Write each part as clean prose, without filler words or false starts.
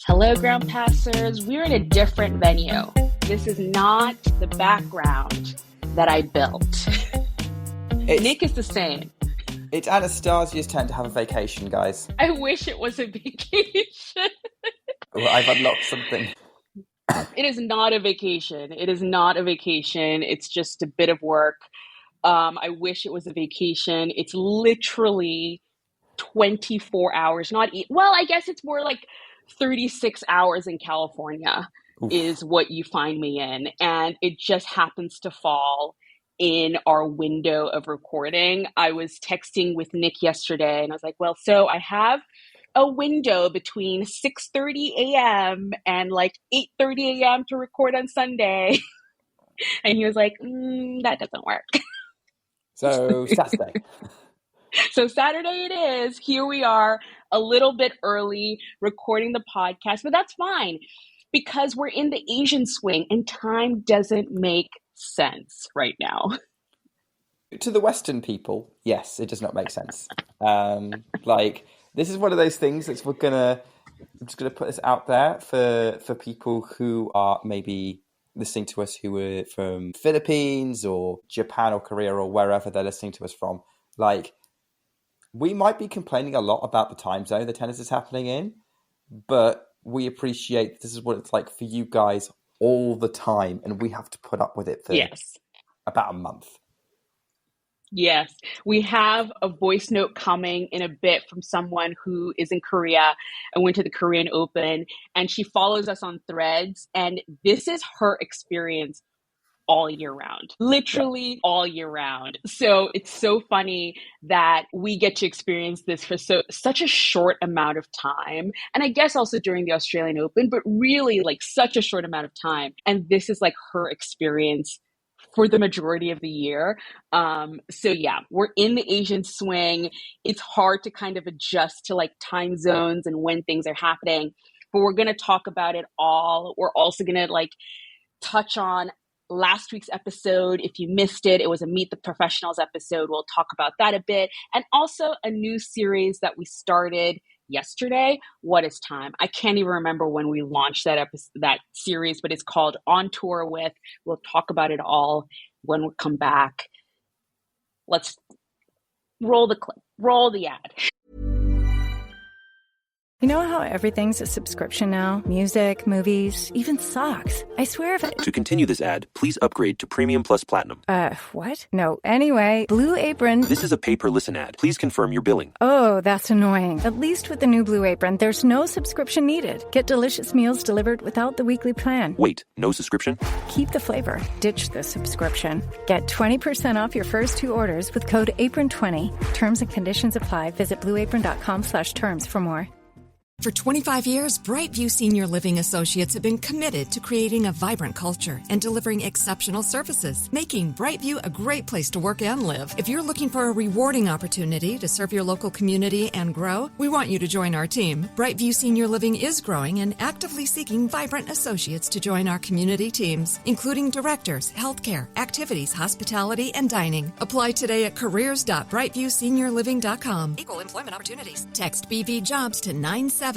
Hello, ground passers. We're in a different venue. This is not the background that I built. Nick is the same. It's Anastasia's turn to have a vacation, guys. I wish it was a vacation. Well, I've unlocked something. It is not a vacation. It is not a vacation. It's just a bit of work. I wish it was a vacation. It's literally 24 hours. Well, I guess it's more like 36 hours in California. Oof. Is what you find me in. And it just happens to fall in our window of recording. I was texting with Nick yesterday and I was like, well, so I have a window between 6:30 a.m. and like 8:30 a.m. to record on Sunday. And he was like, that doesn't work. So Saturday. So Saturday it is. Here we are, a little bit early recording the podcast, but that's fine because we're in the Asian swing and time doesn't make sense right now. To the Western people, yes, it does not make sense. This is one of those things that I'm just gonna put this out there for people who are maybe listening to us who are from Philippines or Japan or Korea or wherever they're listening to us from. Like, we might be complaining a lot about the time zone the tennis is happening in, but we appreciate this is what it's like for you guys all the time, and we have to put up with it for about a month. Yes, we have a voice note coming in a bit from someone who is in Korea and went to the Korean Open, and she follows us on Threads, and this is her experience all year round, literally all year round. So it's so funny that we get to experience this for such a short amount of time. And I guess also during the Australian Open, but really like such a short amount of time. And this is like her experience for the majority of the year. So yeah, we're in the Asian swing. It's hard to kind of adjust to like time zones and when things are happening, but we're going to talk about it all. We're also going to like touch on last week's episode. If you missed it, it was a Meet the Professionals episode. We'll talk about that a bit. And also a new series that we started yesterday. What is time? I can't even remember when we launched that series, but it's called On Tour With. We'll talk about it all when we come back. Let's roll the clip, roll the ad. You know how everything's a subscription now? Music, movies, even socks. I swear if To continue this ad, please upgrade to Premium Plus Platinum. What? No. Anyway, Blue Apron... This is a pay-per-listen ad. Please confirm your billing. Oh, that's annoying. At least with the new Blue Apron, there's no subscription needed. Get delicious meals delivered without the weekly plan. Wait, no subscription? Keep the flavor. Ditch the subscription. Get 20% off your first two orders with code APRON20. Terms and conditions apply. Visit blueapron.com/terms for more. For 25 years, Brightview Senior Living Associates have been committed to creating a vibrant culture and delivering exceptional services, making Brightview a great place to work and live. If you're looking for a rewarding opportunity to serve your local community and grow, we want you to join our team. Brightview Senior Living is growing and actively seeking vibrant associates to join our community teams, including directors, healthcare, activities, hospitality, and dining. Apply today at careers.brightviewseniorliving.com. Equal employment opportunities. Text BV Jobs to 97211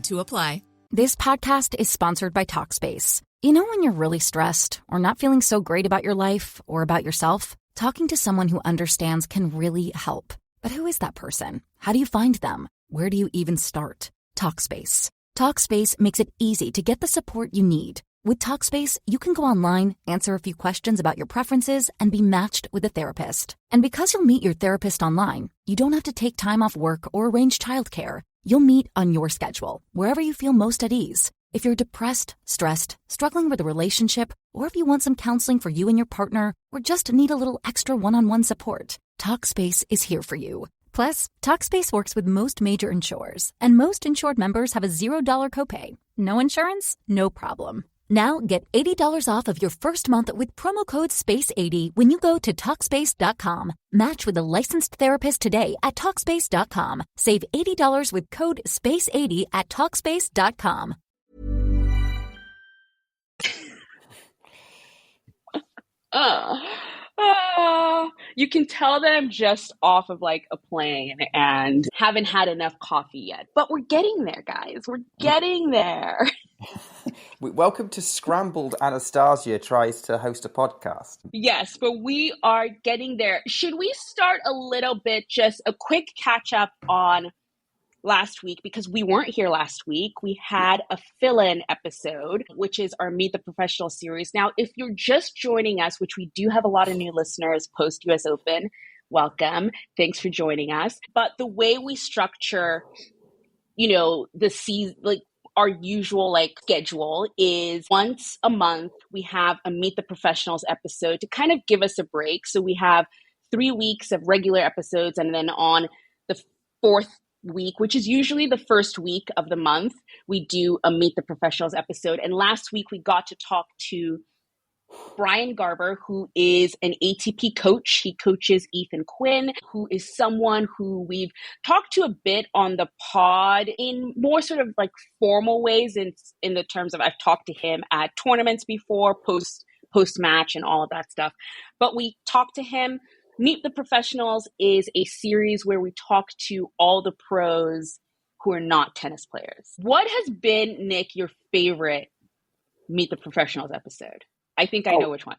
to apply. This podcast is sponsored by Talkspace. You know when you're really stressed or not feeling so great about your life or about yourself? Talking to someone who understands can really help. But who is that person? How do you find them? Where do you even start? Talkspace. Talkspace makes it easy to get the support you need. With Talkspace, you can go online, answer a few questions about your preferences, and be matched with a therapist. And because you'll meet your therapist online, you don't have to take time off work or arrange childcare. You'll meet on your schedule, wherever you feel most at ease. If you're depressed, stressed, struggling with a relationship, or if you want some counseling for you and your partner, or just need a little extra one-on-one support, Talkspace is here for you. Plus, Talkspace works with most major insurers, and most insured members have a $0 copay. No insurance? No problem. Now get $80 off of your first month with promo code SPACE80 when you go to Talkspace.com. Match with a licensed therapist today at Talkspace.com. Save $80 with code SPACE80 at Talkspace.com. You can tell that I'm just off of like a plane and haven't had enough coffee yet. But we're getting there, guys. We're getting there. Welcome to Scrambled Anastasia tries to host a podcast. Yes, but we are getting there. Should we start a little bit, just a quick catch up on last week, because we weren't here last week. We had a fill-in episode, which is our Meet the Professional series. Now, if you're just joining us, which we do have a lot of new listeners post US Open, welcome. Thanks for joining us. But the way we structure, the season, like our usual schedule is once a month, we have a Meet the Professionals episode to kind of give us a break. So we have 3 weeks of regular episodes, and then on the fourth week, which is usually the first week of the month, we do a Meet the Professionals episode. And last week we got to talk to Brian Garber, who is an ATP coach. He coaches Ethan Quinn, who is someone who we've talked to a bit on the pod in more sort of like formal ways, in the terms of I've talked to him at tournaments before, post match and all of that stuff. But we talked to him. Meet the Professionals is a series where we talk to all the pros who are not tennis players. What has been, Nick, your favorite Meet the Professionals episode? I think I know which one.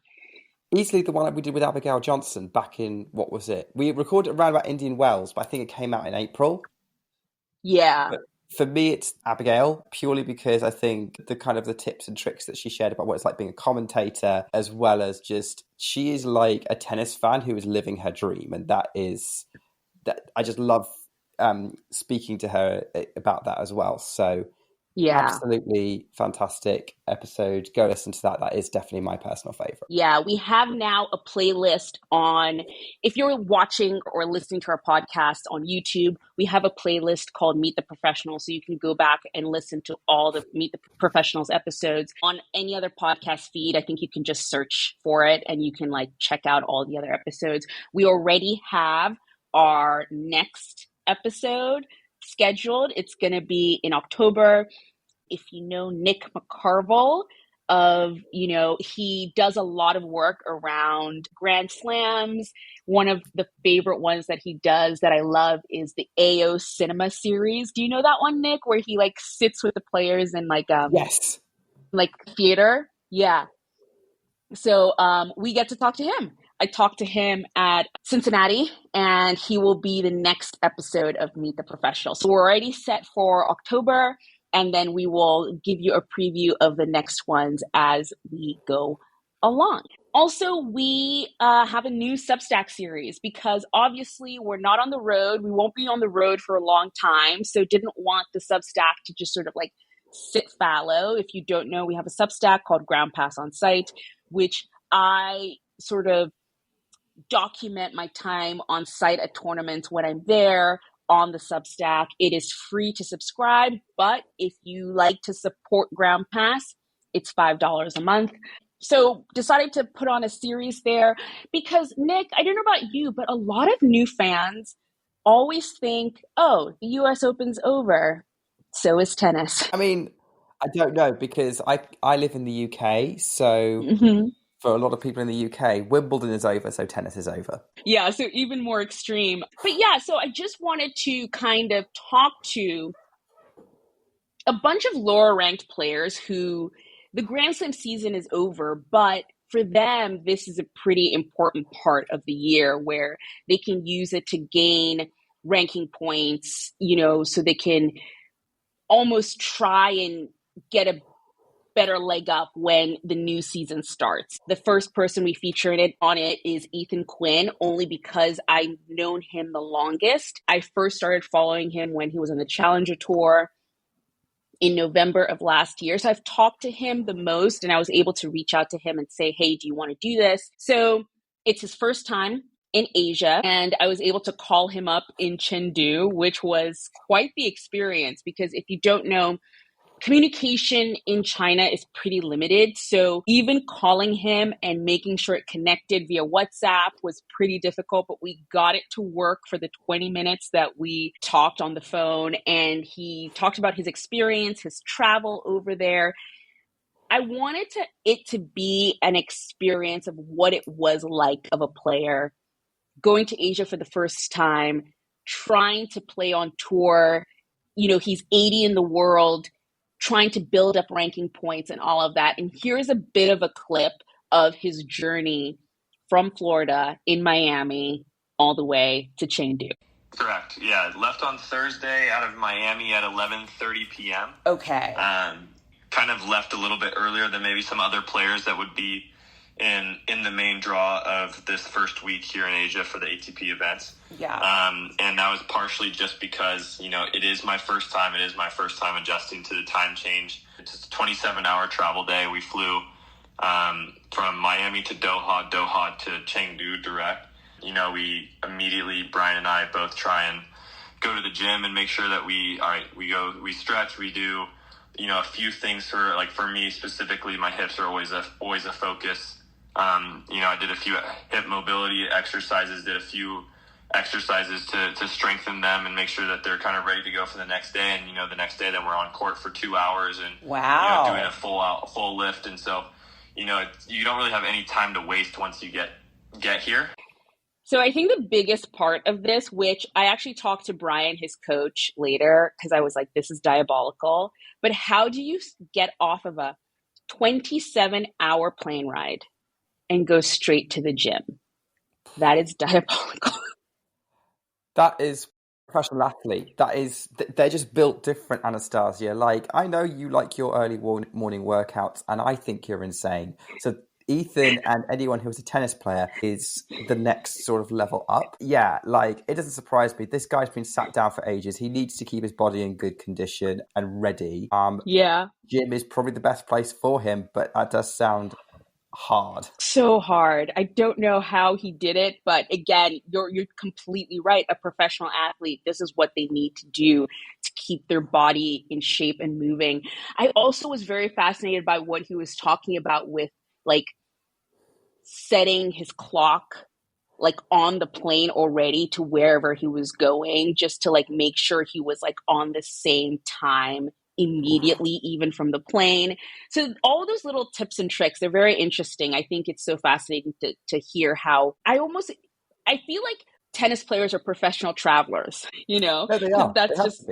Easily the one that we did with Abigail Johnson back in, what was it? We recorded around about Indian Wells, but I think it came out in April. Yeah. But for me, it's Abigail, purely because I think the kind of the tips and tricks that she shared about what it's like being a commentator, as well as just, she is like a tennis fan who is living her dream. And that I just love speaking to her about that as well. So yeah, absolutely fantastic episode. Go listen to that. That is definitely my personal favorite. Yeah, we have now a playlist on, if you're watching or listening to our podcast on YouTube, we have a playlist called Meet the Professionals. So you can go back and listen to all the Meet the Professionals episodes. On any other podcast feed, I think you can just search for it and you can check out all the other episodes. We already have our next episode scheduled. It's going to be in October. If you know Nick McCarville, he does a lot of work around Grand Slams. One of the favorite ones that he does that I love is the AO Cinema series. Do you know that one, Nick, where he sits with the players in yes, theater? Yeah. So we get to talk to him. I talked to him at Cincinnati, and he will be the next episode of Meet the Professionals. So we're already set for October, and then we will give you a preview of the next ones as we go along. Also, we have a new Substack series because obviously we're not on the road. We won't be on the road for a long time, so didn't want the Substack to just sort of sit fallow. If you don't know, we have a Substack called Ground Pass on Site, which I sort of document my time on site at tournaments when I'm there on the Substack. It is free to subscribe, but if you like to support Ground Pass, it's $5 a month. So decided to put on a series there because, Nick, I don't know about you, but a lot of new fans always think, oh, the US Open's over. So is tennis. I mean, I don't know, because I live in the UK, so for a lot of people in the UK, Wimbledon is over, so tennis is over. Yeah, so even more extreme. But yeah, so I just wanted to kind of talk to a bunch of lower ranked players who the Grand Slam season is over, but for them, this is a pretty important part of the year where they can use it to gain ranking points, so they can almost try and get a better leg up when the new season starts. The first person we feature on it is Ethan Quinn, only because I've known him the longest. I first started following him when he was on the Challenger Tour in November of last year. So I've talked to him the most, and I was able to reach out to him and say, hey, do you want to do this? So it's his first time in Asia, and I was able to call him up in Chengdu, which was quite the experience because if you don't know, communication in China is pretty limited. So even calling him and making sure it connected via WhatsApp was pretty difficult, but we got it to work for the 20 minutes that we talked on the phone. And he talked about his experience, his travel over there. I wanted it to be an experience of what it was like of a player going to Asia for the first time, trying to play on tour. He's 80 in the world, trying to build up ranking points and all of that. And here's a bit of a clip of his journey from Florida in Miami all the way to Chengdu. Correct. Yeah, left on Thursday out of Miami at 11:30 p.m. Okay. Kind of left a little bit earlier than maybe some other players that would be in the main draw of this first week here in Asia for the ATP events. Yeah. And that was partially just because, it is my first time. It is my first time adjusting to the time change. It's a 27-hour travel day. We flew from Miami to Doha to Chengdu direct. We immediately, Brian and I both try and go to the gym and make sure that we stretch, we do, a few things for me specifically, my hips are always a focus. I did a few hip mobility exercises, did a few exercises to strengthen them and make sure that they're kind of ready to go for the next day. And, the next day then we're on court for 2 hours and, wow, doing a full lift. And so, you don't really have any time to waste once you get here. So I think the biggest part of this, which I actually talked to Brian, his coach, later, because I was like, this is diabolical. But how do you get off of a 27-hour plane ride and go straight to the gym? That is diabolical. That is professional athlete. They're just built different, Anastasia. Like, I know you like your early morning workouts, and I think you're insane. So Ethan and anyone who's a tennis player is the next sort of level up. Yeah, like, it doesn't surprise me. This guy's been sat down for ages. He needs to keep his body in good condition and ready. Yeah. Gym is probably the best place for him, but that does sound hard. So hard. I don't know how he did it, but again, you're completely right. A professional athlete, this is what they need to do to keep their body in shape and moving. I also was very fascinated by what he was talking about with like setting his clock like on the plane already to wherever he was going, just to like make sure he was like on the same time immediately, even from the plane. So all those little tips and tricks, they're very interesting. I think it's so fascinating to hear how I feel like tennis players are professional travelers, No, they are. That's they just,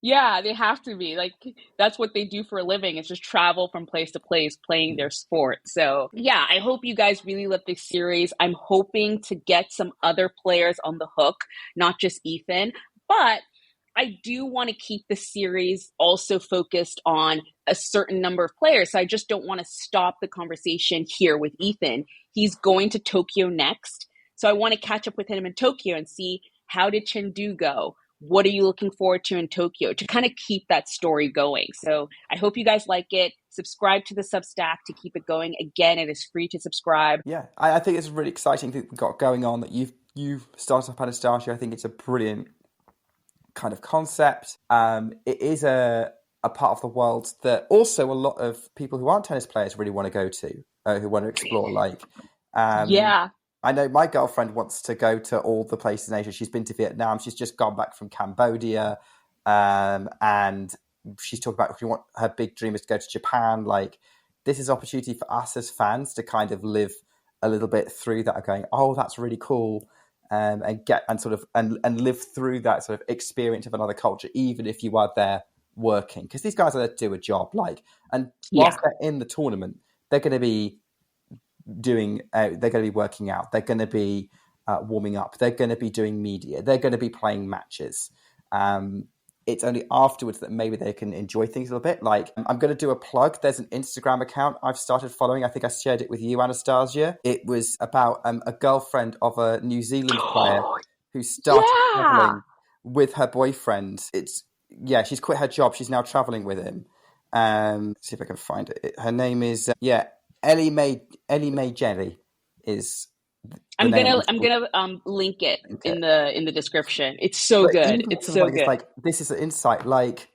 yeah, they have to be. Like, that's what they do for a living. It's just travel from place to place playing their sport. So yeah, I hope you guys really love this series. I'm hoping to get some other players on the hook, not just Ethan, but I do want to keep the series also focused on a certain number of players. So I just don't want to stop the conversation here with Ethan. He's going to Tokyo next. So I want to catch up with him in Tokyo and see, how did Chengdu go? What are you looking forward to in Tokyo, to kind of keep that story going? So I hope you guys like it. Subscribe to the Substack to keep it going. Again, it is free to subscribe. Yeah, I think it's a really exciting thing we've got going on that you've started up, Anastasia. I think it's a brilliant kind of concept. It is a part of the world that also a lot of people who aren't tennis players really want to go to, who want to explore. Like, Yeah. I know my girlfriend wants to go to all the places in Asia. She's been to Vietnam. She's just gone back from Cambodia. And she's talking about her big dream is to go to Japan. Like, this is opportunity for us as fans to kind of live a little bit through that, going, oh, that's really cool. And live through that sort of experience of another culture, even if you are there working. Because these guys are there to do a job. And whilst they're in the tournament, they're going to be they're going to be working out, they're going to be warming up, they're going to be doing media, they're going to be playing matches. It's only afterwards that maybe they can enjoy things a little bit. Like, I'm going to do a plug. There's an Instagram account I've started following. I think I shared it with you, Anastasia. It was about a girlfriend of a New Zealand player who started traveling with her boyfriend. She's quit her job. She's now traveling with him. See if I can find it. Her name is Ellie Mae Jelly is. I'm gonna link it in the description. It's so good. It's so good. It's like, this is an insight. Like,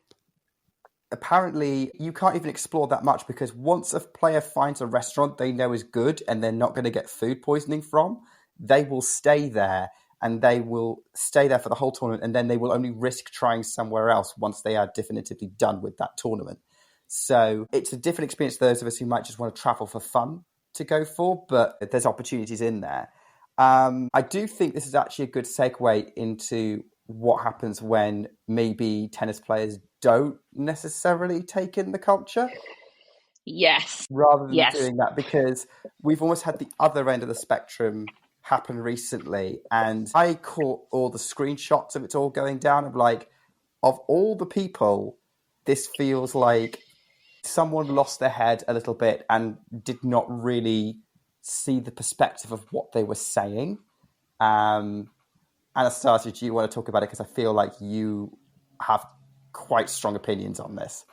apparently you can't even explore that much, because once a player finds a restaurant they know is good and they're not going to get food poisoning from, they will stay there, and they will stay there for the whole tournament, and then they will only risk trying somewhere else once they are definitively done with that tournament. So it's a different experience to those of us who might just want to travel for fun to go for, but there's opportunities in there. I do think this is actually a good segue into what happens when maybe tennis players don't necessarily take in the culture. Yes. Rather than Yes. doing that, because we've almost had the other end of the spectrum happen recently, and I caught all the screenshots of it all going down of like, of all the people, this feels like someone lost their head a little bit and did not really see the perspective of what they were saying. Anastasia, do you want to talk about it? Because I feel like you have quite strong opinions on this.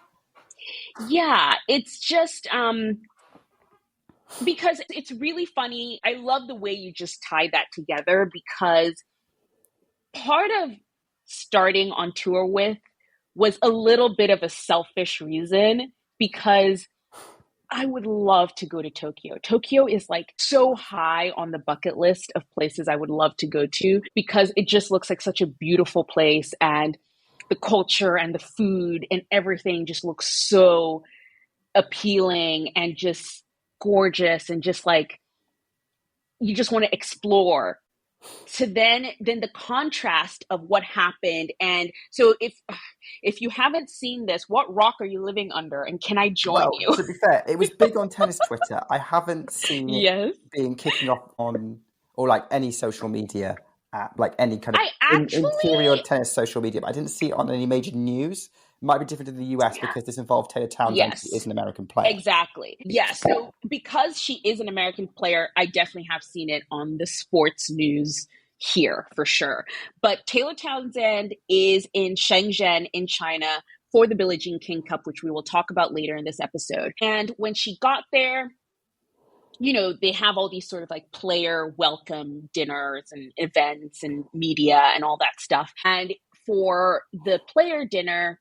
Yeah, it's just because it's really funny. I love the way you just tied that together, because part of starting on tour with was a little bit of a selfish reason, because I would love to go to Tokyo. Tokyo is like so high on the bucket list of places I would love to go to, because it just looks like such a beautiful place, and the culture and the food and everything just looks so appealing and just gorgeous, and just like you just want to explore. So then the contrast of what happened. And so if you haven't seen this, what rock are you living under, and can I join you? To be fair, it was big on tennis Twitter. I haven't seen it being kicking off on, or like any social media app, like any kind of interior tennis social media, but I didn't see it on any major news. It might be different in the US because this involved Taylor Townsend, who is an American player. Exactly. Yes. So because she is an American player, I definitely have seen it on the sports news here for sure. But Taylor Townsend is in Shenzhen in China for the Billie Jean King Cup, which we will talk about later in this episode. And when she got there, you know, they have all these sort of like player welcome dinners and events and media and all that stuff. And for the player dinner,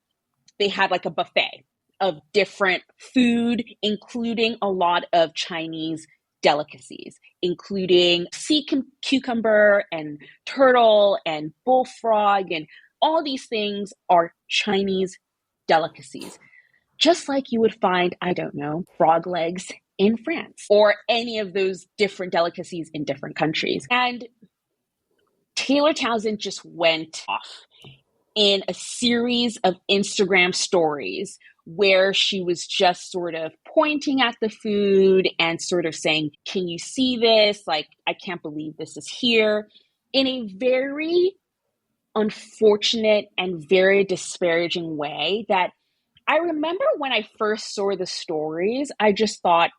they had like a buffet of different food, including a lot of Chinese delicacies, including sea cucumber and turtle and bullfrog, and all these things are Chinese delicacies. Just like you would find, I don't know, frog legs in France, or any of those different delicacies in different countries. And Taylor Townsend just went off in a series of Instagram stories where she was just sort of pointing at the food and sort of saying, can you see this? Like, I can't believe this is here, in a very unfortunate and very disparaging way that I remember when I first saw the stories, I just thought,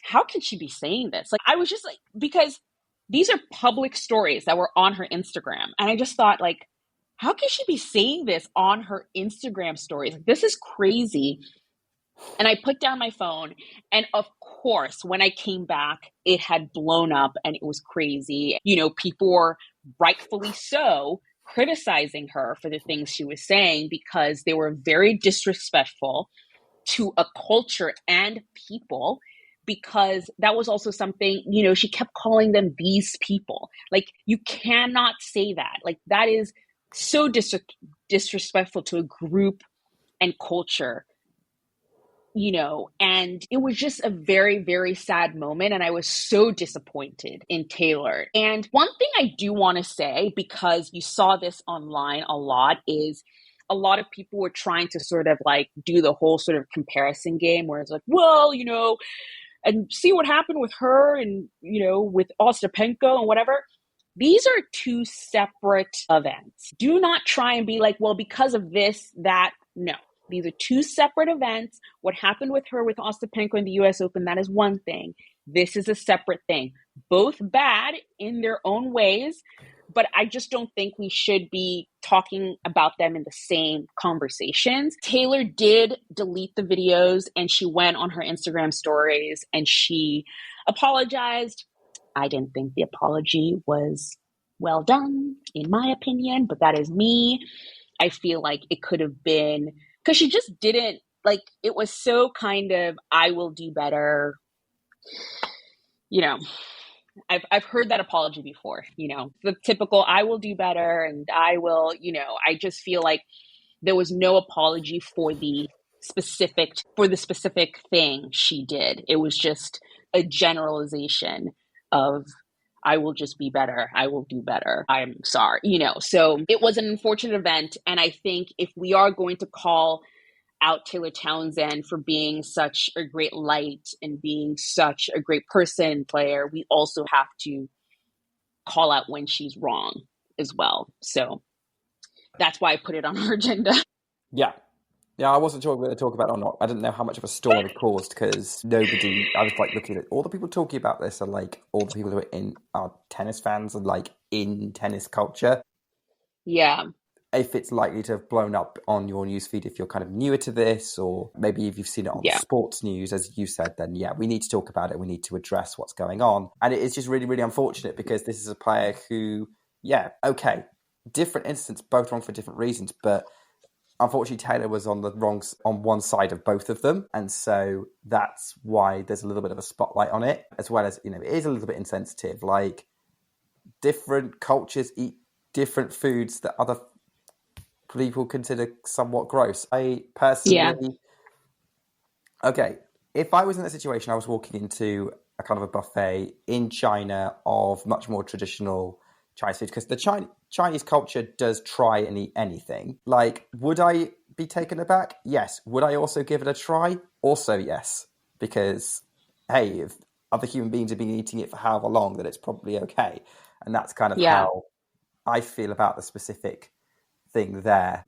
how can she be saying this? Like, I was just like, because these are public stories that were on her Instagram. And I just thought, like, how can she be saying this on her Instagram stories? Like, this is crazy. And I put down my phone, and of course, when I came back, it had blown up and it was crazy. You know, people were rightfully so criticizing her for the things she was saying, because they were very disrespectful to a culture and people, because that was also something, you know, she kept calling them these people. Like, you cannot say that. Like, that is so disrespectful to a group and culture, you know, and it was just a very, very sad moment. And I was so disappointed in Taylor. And one thing I do want to say, because you saw this online a lot, is a lot of people were trying to sort of like do the whole sort of comparison game where it's like, well, you know, and see what happened with her and, you know, with Ostapenko and whatever. These are two separate events. Do not try and be like, well, because of this, that. No, these are two separate events. What happened with her with Ostapenko in the US Open, that is one thing. This is a separate thing. Both bad in their own ways, but I just don't think we should be talking about them in the same conversations. Taylor did delete the videos, and she went on her Instagram stories and she apologized. I didn't think the apology was well done, in my opinion, but that is me. I feel like it could have been, because she just didn't, like, it was so kind of, I will do better. You know, I've heard that apology before, you know, the typical, I will do better and I will, you know, I just feel like there was no apology for the specific thing she did. It was just a generalization of I will just be better. I will do better. I'm sorry. So it was an unfortunate event. And I think if we are going to call out Taylor Townsend for being such a great light and being such a great person, player, we also have to call out when she's wrong as well. So that's why I put it on our agenda. Yeah. Yeah, I wasn't sure if we were going to talk about it or not. I didn't know how much of a storm it caused because I was like looking at all the people talking about this are like all the people who are tennis fans and like in tennis culture. Yeah. If it's likely to have blown up on your newsfeed if you're kind of newer to this, or maybe if you've seen it on sports news, as you said, then yeah, we need to talk about it. We need to address what's going on. And it is just really, really unfortunate because this is a player who, okay, different instance, both wrong for different reasons, but unfortunately, Taylor was on one side of both of them. And so that's why there's a little bit of a spotlight on it, as well as, it is a little bit insensitive. Like, different cultures eat different foods that other people consider somewhat gross. I personally, if I was in that situation, I was walking into a kind of a buffet in China of much more traditional Chinese food, because the Chinese culture does try and eat anything. Like, would I be taken aback? Yes. Would I also give it a try? Also, yes. Because, hey, if other human beings have been eating it for however long, then it's probably okay. And that's kind of how I feel about the specific thing there.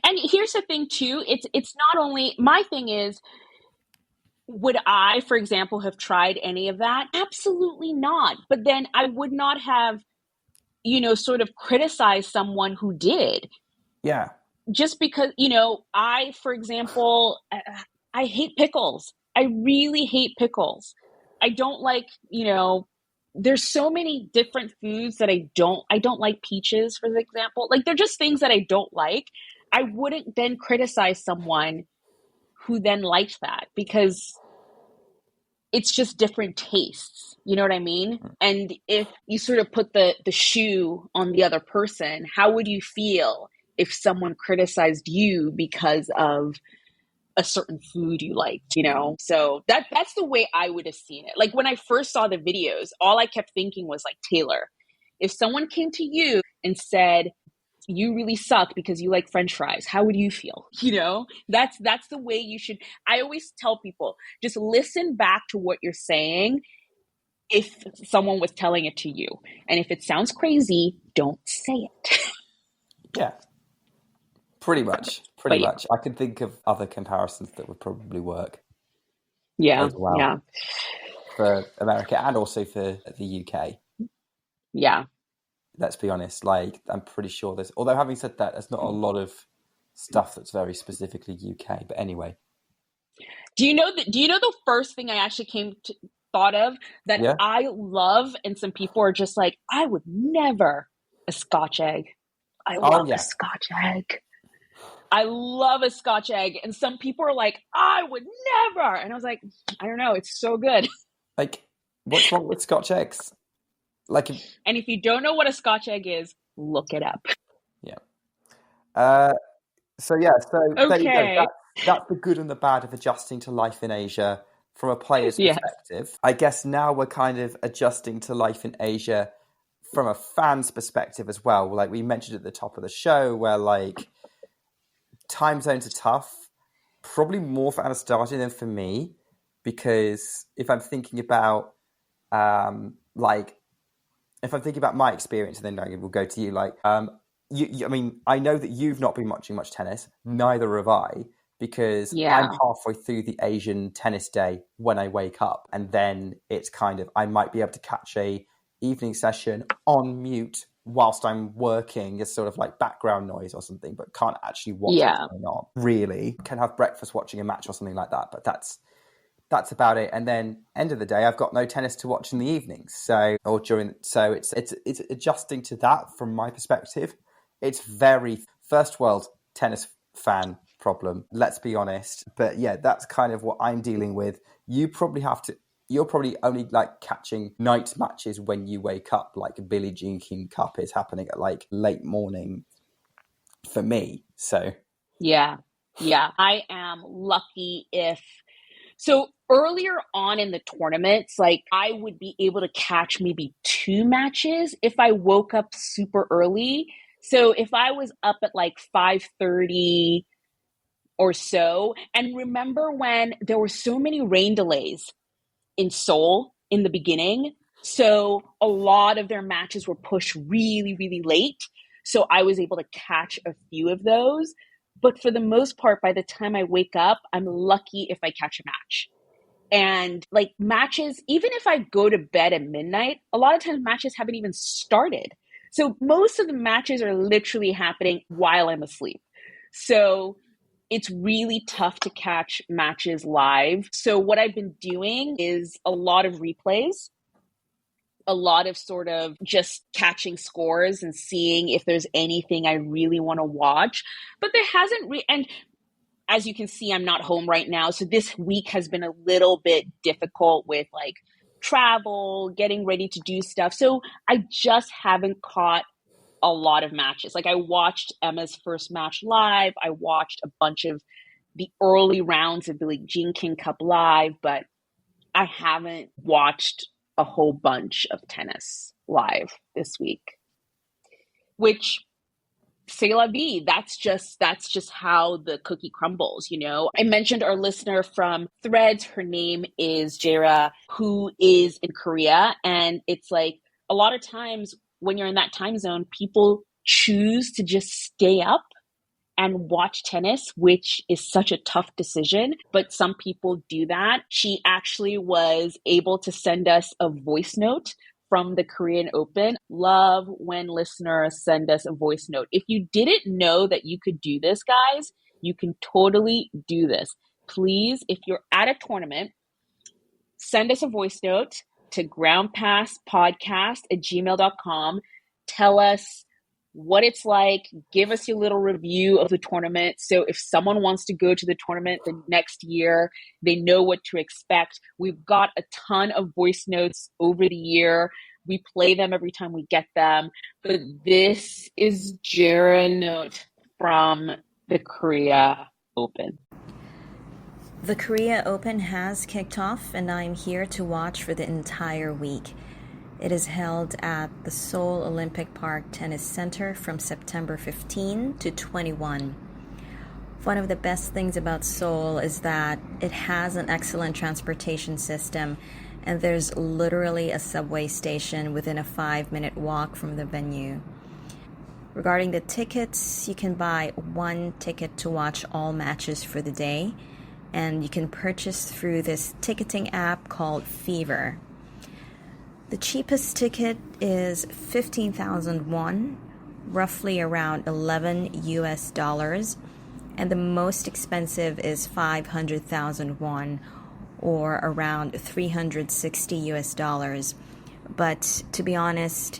And here's the thing, too. It's not only, my thing is, would I, for example, have tried any of that? Absolutely not. But then I would not have sort of criticize someone who did. Yeah. Just because, I, for example, I hate pickles. I really hate pickles. I don't like, there's so many different foods that I don't like peaches, for example. Like, they're just things that I don't like. I wouldn't then criticize someone who then liked that, because it's just different tastes. You know what I mean? And if you sort of put the shoe on the other person, how would you feel if someone criticized you because of a certain food you liked, So that's the way I would have seen it. Like, when I first saw the videos, all I kept thinking was, like, Taylor, if someone came to you and said, you really suck because you like French fries, how would you feel? That's the way you should. I always tell people, just listen back to what you're saying if someone was telling it to you. And if it sounds crazy, don't say it. Yeah. Pretty much. I can think of other comparisons that would probably work. Yeah. As well. Yeah. For America and also for the UK. Yeah. Let's be honest, like, I'm pretty sure although having said that, there's not a lot of stuff that's very specifically UK, but anyway. Do you know the first thing I actually thought of that I love, and some people are just like, I would never, a Scotch egg. I love a Scotch egg. I love a Scotch egg. And some people are like, I would never. And I was like, I don't know. It's so good. Like, what's wrong with Scotch eggs? Like, and if you don't know what a Scotch egg is, look it up. Yeah. So there you go. That's the good and the bad of adjusting to life in Asia from a player's perspective. I guess now we're kind of adjusting to life in Asia from a fan's perspective as well. Like we mentioned at the top of the show, where like time zones are tough, probably more for Anastasia than for me, because if I'm thinking about if I'm thinking about my experience, and then we'll go to you. Like, I mean, I know that you've not been watching much tennis. Neither have I, because I'm halfway through the Asian tennis day when I wake up, and then it's kind of I might be able to catch a evening session on mute whilst I'm working as sort of like background noise or something, but can't actually watch what's going on. Really, can have breakfast watching a match or something like that, but that's about it. And then end of the day, I've got no tennis to watch in the evenings. So it's adjusting to that from my perspective. It's very first world tennis fan problem, let's be honest. But yeah, that's kind of what I'm dealing with. You're probably only like catching night matches when you wake up, like Billie BJK Cup is happening at like late morning for me. So yeah. I am lucky if So earlier on in the tournaments, like I would be able to catch maybe 2 matches if I woke up super early. So if I was up at like 5:30 or so, and remember when there were so many rain delays in Seoul in the beginning, so a lot of their matches were pushed really, really late. So I was able to catch a few of those. But for the most part, by the time I wake up, I'm lucky if I catch a match. And like matches, even if I go to bed at midnight, a lot of times matches haven't even started. So most of the matches are literally happening while I'm asleep. So it's really tough to catch matches live. So what I've been doing is a lot of replays, a lot of sort of just catching scores and seeing if there's anything I really want to watch. But there hasn't and as you can see, I'm not home right now. So this week has been a little bit difficult with like travel, getting ready to do stuff. So I just haven't caught a lot of matches. Like I watched Emma's first match live. I watched a bunch of the early rounds of Billie Jean Cup live, but I haven't watched a whole bunch of tennis live this week, which c'est la vie. That's just how the cookie crumbles, you know. I mentioned our listener from Threads. Her name is Jera, who is in Korea. And it's like a lot of times when you're in that time zone, people choose to just stay up and watch tennis, which is such a tough decision, but some people do that. She actually was able to send us a voice note from the Korean Open. Love when listeners send us a voice note. If you didn't know that you could do this, guys, you can totally do this. Please, if you're at a tournament, send us a voice note to groundpasspodcast@gmail.com. Tell us what it's like. Give us your little review of the tournament. So if someone wants to go to the tournament the next year, they know what to expect. We've got a ton of voice notes over the year. We play them every time we get them. But this is Jera note from the Korea Open. The Korea Open has kicked off, and I'm here to watch for the entire week. It is held at the Seoul Olympic Park Tennis Center from September 15 to 21. One of the best things about Seoul is that it has an excellent transportation system, and there's literally a subway station within a 5-minute walk from the venue. Regarding the tickets, you can buy 1 ticket to watch all matches for the day, and you can purchase through this ticketing app called Fever. The cheapest ticket is 15,000 won, roughly around $11, and the most expensive is 500,000 won, or around $360. But to be honest,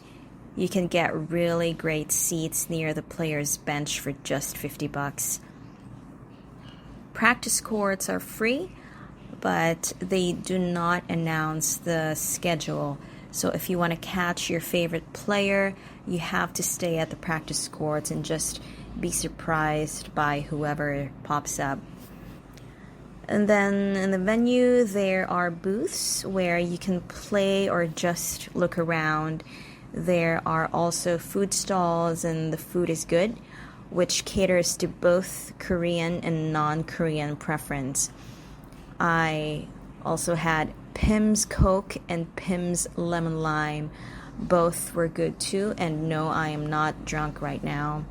you can get really great seats near the player's bench for just $50. Practice courts are free, but they do not announce the schedule. So if you want to catch your favorite player, you have to stay at the practice courts and just be surprised by whoever pops up. And then in the venue, there are booths where you can play or just look around. There are also food stalls, and the food is good, which caters to both Korean and non-Korean preference. I also had Pimm's Coke and Pimm's Lemon Lime. Both were good too, and no, I am not drunk right now.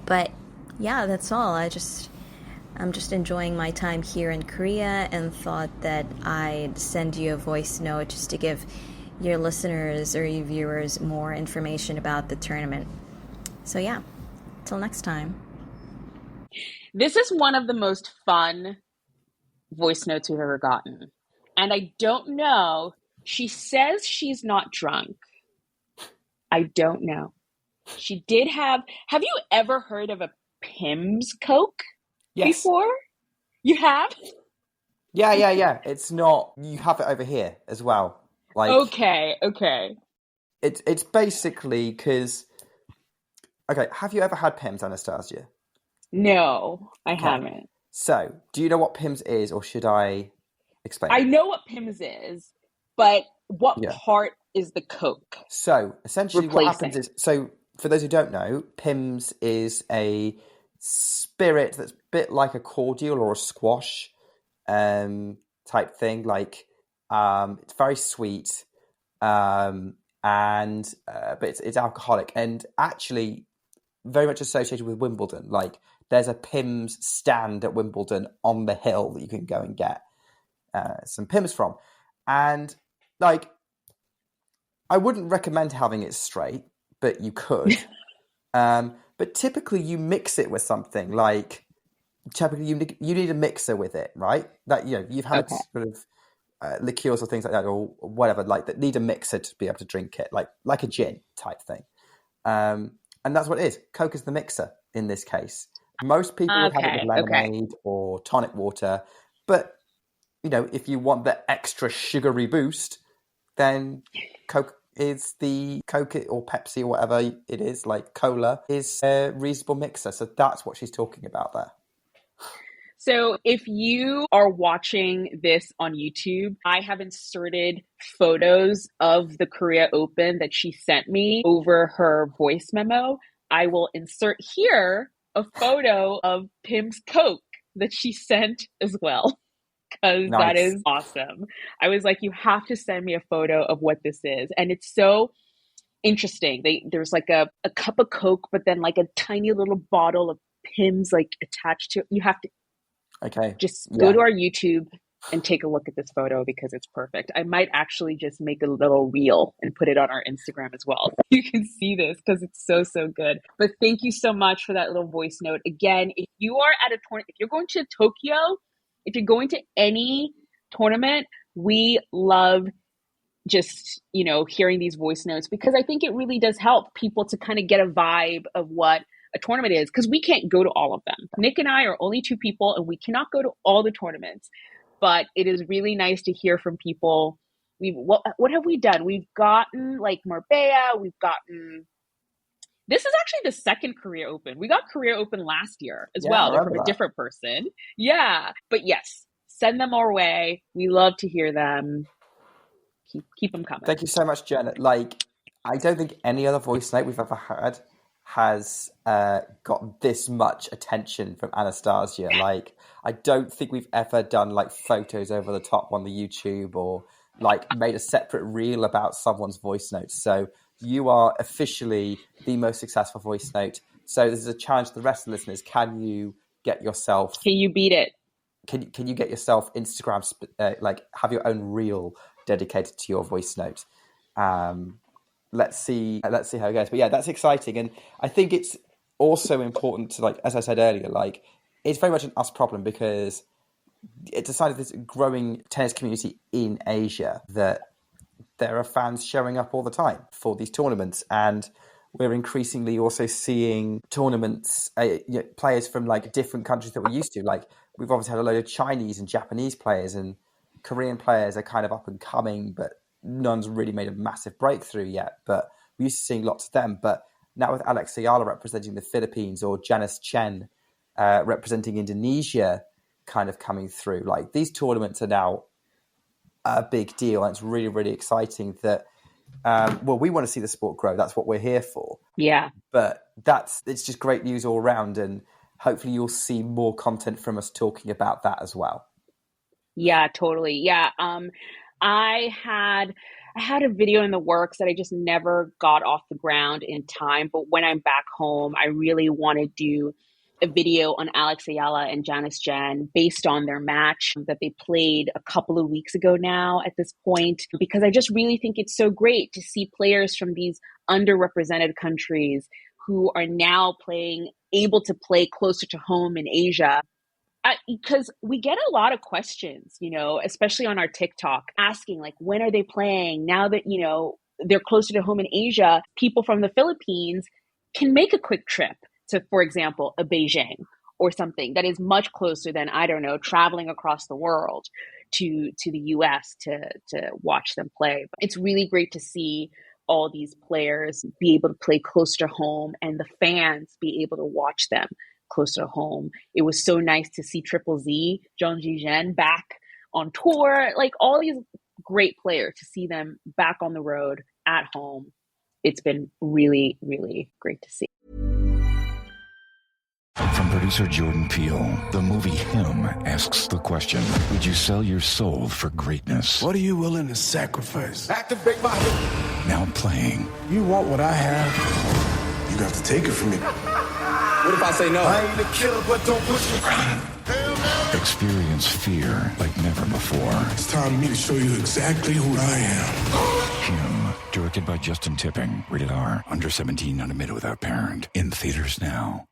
But yeah, that's all. I'm just enjoying my time here in Korea and thought that I'd send you a voice note just to give your listeners or your viewers more information about the tournament. So yeah, till next time. This is one of the most fun voice notes we've ever gotten. And I don't know. She says she's not drunk. I don't know. She did have you ever heard of a Pimm's Coke before? You have? Yeah. It's not, you have it over here as well. Like, Okay. It's basically because, okay, have you ever had Pimm's, Anastasia? No, I haven't. So, do you know what Pimm's is, or should I explain? I know what Pimm's is, but what Yeah. part is the Coke? So, essentially what happens Replacing. is, for those who don't know, Pimm's is a spirit that's a bit like a cordial or a squash type thing. Like, it's very sweet, but it's alcoholic, and actually very much associated with Wimbledon. Like, there's a Pimm's stand at Wimbledon on the hill that you can go and get some Pimm's from. And, like, I wouldn't recommend having it straight, but you could. But typically you mix it with something. Like, typically you need a mixer with it, right? That, you've had sort of liqueurs or things like that, or whatever, like, that need a mixer to be able to drink it, like a gin type thing. And that's what it is. Coke is the mixer in this case. Most people would have it with lemonade or tonic water, but if you want the extra sugary boost, then Coke is the Coke or Pepsi or whatever it is, like cola, is a reasonable mixer. So that's what she's talking about there. So if you are watching this on YouTube, I have inserted photos of the Korea Open that she sent me over her voice memo. I will insert here a photo of Pimm's Coke that she sent as well, because that is awesome. I was like, you have to send me a photo of what this is. And it's so interesting. There's like a cup of Coke, but then like a tiny little bottle of Pimm's like attached to it. You have to just go to our YouTube and take a look at this photo because it's perfect. I might actually just make a little reel and put it on our Instagram as well. You can see this because it's so, so good. But thank you so much for that little voice note. Again, if you are at a tournament, if you're going to Tokyo, if you're going to any tournament, we love just, hearing these voice notes, because I think it really does help people to kind of get a vibe of what a tournament is, because we can't go to all of them. Nick and I are only two people and we cannot go to all the tournaments, but it is really nice to hear from people. What have we done? We've gotten like Marbella, this is actually the second Korea Open. We got Korea Open last year as well. They're from a different person. Yeah. But yes, send them our way. We love to hear them. Keep them coming. Thank you so much, Jen. Like, I don't think any other voice note we've ever had has got this much attention from Anastasia. Like, I don't think we've ever done like photos over the top on the YouTube, or like made a separate reel about someone's voice notes. So you are officially the most successful voice note. So this is a challenge to the rest of the listeners. Can you get yourself? Can you beat it? Can you get yourself Instagram, like have your own reel dedicated to your voice note? Let's see how it goes. But yeah, that's exciting. And I think it's also important to, like, as I said earlier, like, it's very much an us problem, because it's a sign of this growing tennis community in Asia that there are fans showing up all the time for these tournaments. And we're increasingly also seeing tournaments, players from like different countries that we're used to. Like, we've obviously had a load of Chinese and Japanese players, and Korean players are kind of up and coming, but none's really made a massive breakthrough yet. But we're used to seeing lots of them. But now with Anastasia representing the Philippines, or Janice Tjen representing Indonesia kind of coming through, like, these tournaments are now a big deal. And it's really, really exciting that, we want to see the sport grow. That's what we're here for. Yeah. But it's just great news all around. And hopefully you'll see more content from us talking about that as well. Yeah, totally. Yeah. I had a video in the works that I just never got off the ground in time. But when I'm back home, I really want to do a video on Alex Ayala and Janice Tjen based on their match that they played a couple of weeks ago now at this point, because I just really think it's so great to see players from these underrepresented countries who are now able to play closer to home in Asia. Because we get a lot of questions, especially on our TikTok, asking like, when are they playing? Now that, they're closer to home in Asia, people from the Philippines can make a quick trip to, for example, a Beijing or something that is much closer than, I don't know, traveling across the world to the US to watch them play. But it's really great to see all these players be able to play close to home and the fans be able to watch them closer to home. It was so nice to see Triple Z, Zhang Zhizhen, back on tour. Like all these great players, to see them back on the road at home. It's been really, really great to see. From producer Jordan Peele, the movie Him asks the question, would you sell your soul for greatness? What are you willing to sacrifice? Activate my... Now playing. You want what I have, you have to take it from me. What if I say no? I ain't a killer, but don't push me. Experience fear like never before. It's time for me to show you exactly who I am. Him, directed by Justin Tipping. Rated R. Under 17, not admitted without parent. In theaters now.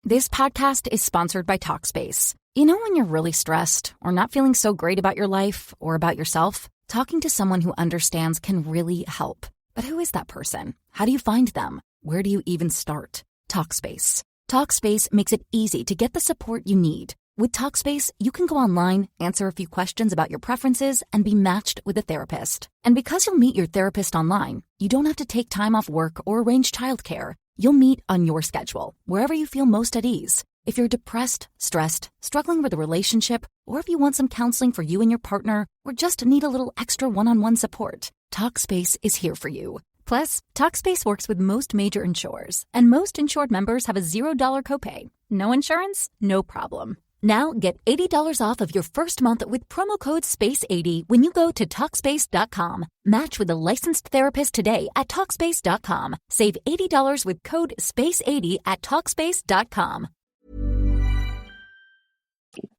This podcast is sponsored by Talkspace. You know when you're really stressed or not feeling so great about your life or about yourself? Talking to someone who understands can really help. But who is that person? How do you find them? Where do you even start? Talkspace. Talkspace makes it easy to get the support you need. With Talkspace, you can go online, answer a few questions about your preferences, and be matched with a therapist. And because you'll meet your therapist online, you don't have to take time off work or arrange childcare. You'll meet on your schedule, wherever you feel most at ease. If you're depressed, stressed, struggling with a relationship, or if you want some counseling for you and your partner, or just need a little extra one-on-one support, Talkspace is here for you. Plus, Talkspace works with most major insurers, and most insured members have a $0 copay. No insurance? No problem. Now get $80 off of your first month with promo code SPACE80 when you go to Talkspace.com. Match with a licensed therapist today at Talkspace.com. Save $80 with code SPACE80 at Talkspace.com.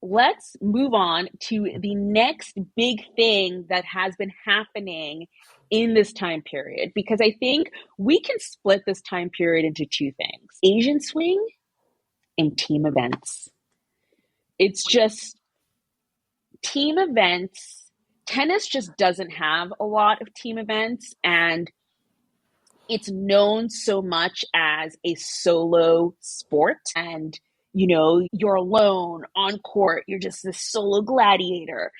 Let's move on to the next big thing that has been happening in this time period, because I think we can split this time period into two things: Asian swing and team events. It's just team events. Tennis just doesn't have a lot of team events, and it's known so much as a solo sport. And, you know, you're alone on court. You're just this solo gladiator.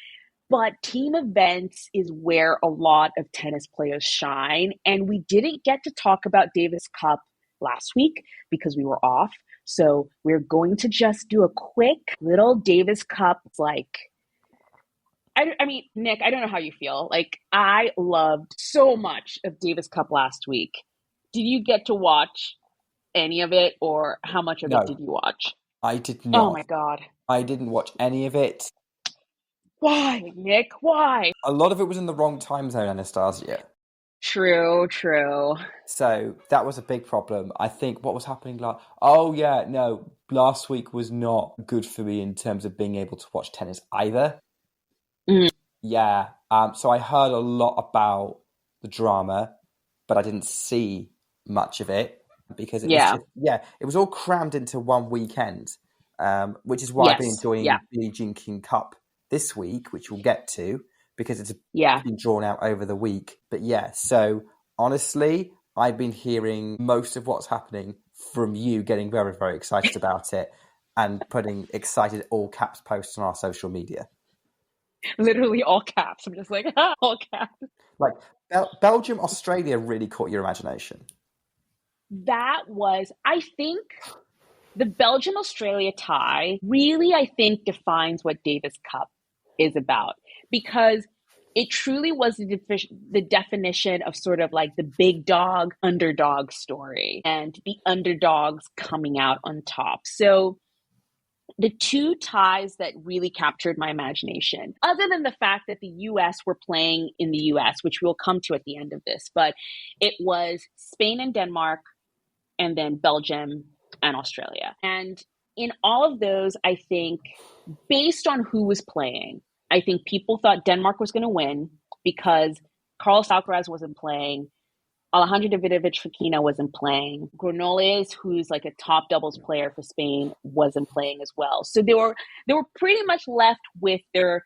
But team events is where a lot of tennis players shine. And we didn't get to talk about Davis Cup last week because we were off. So we're going to just do a quick little Davis Cup. Like, I mean, Nick, I don't know how you feel. Like, I loved so much of Davis Cup last week. Did you get to watch any of it, or how much of it did you watch? I did not. Oh my God. I didn't watch any of it. Why, Nick? Why? A lot of it was in the wrong time zone, Anastasia. True. So that was a big problem. I think what was happening last week was not good for me in terms of being able to watch tennis either. Mm. Yeah. So I heard a lot about the drama, but I didn't see much of it because it was all crammed into one weekend, which is why I've been enjoying BJK Cup this week, which we'll get to, because it's been drawn out over the week. But so honestly, I've been hearing most of what's happening from you, getting very, very excited about it and putting excited all caps posts on our social media. Literally all caps. I'm just like, all caps. Like Belgium, Australia really caught your imagination. That was, I think, the Belgium-Australia tie really, I think, defines what Davis Cup is about, because it truly was the definition of sort of like the big dog underdog story and the underdogs coming out on top. So the two ties that really captured my imagination, other than the fact that the US were playing in the US, which we'll come to at the end of this, but it was Spain and Denmark, and then Belgium and Australia. And in all of those, I think, based on who was playing, I think people thought Denmark was going to win because Carlos Alcaraz wasn't playing. Alejandro Davidovich Fokina wasn't playing. Granollers, who's like a top doubles player for Spain, wasn't playing as well. So they were pretty much left with their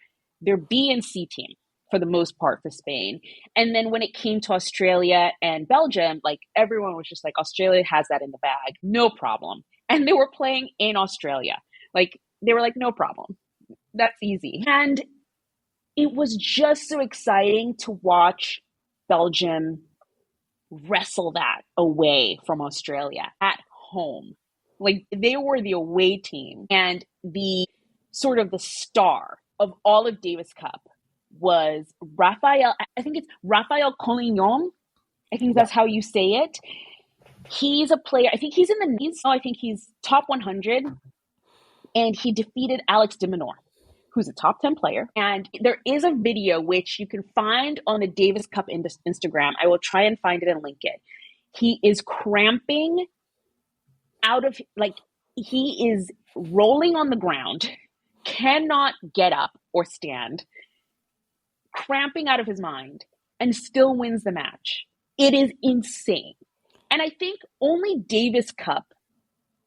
B and C team for the most part for Spain. And then when it came to Australia and Belgium, like everyone was just like, Australia has that in the bag, no problem. And they were playing in Australia. Like they were like, no problem. That's easy. And it was just so exciting to watch Belgium wrestle that away from Australia at home. Like, they were the away team, and the sort of the star of all of Davis Cup was Rafael. I think it's Rafael Collignon. I think that's how you say it. He's a player. I think he's in the knees. I think he's top 100, and he defeated Alex de Minaur, who's a top 10 player. And there is a video which you can find on the Davis Cup Instagram. I will try and find it and link it. He is cramping out of, like, he is rolling on the ground, cannot get up or stand, cramping out of his mind, and still wins the match. It is insane. And I think only Davis Cup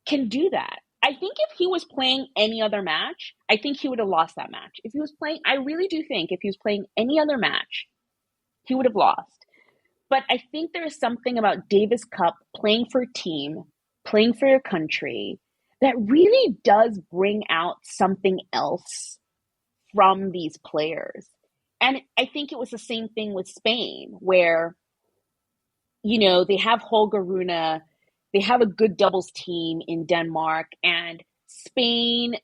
can do that. I think if he was playing any other match, I think he would have lost that match. If he was playing, I really do think if he was playing any other match, he would have lost. But I think there is something about Davis Cup, playing for a team, playing for your country, that really does bring out something else from these players. And I think it was the same thing with Spain, where, you know, they have Holger Rune, they have a good doubles team in Denmark, and Spain,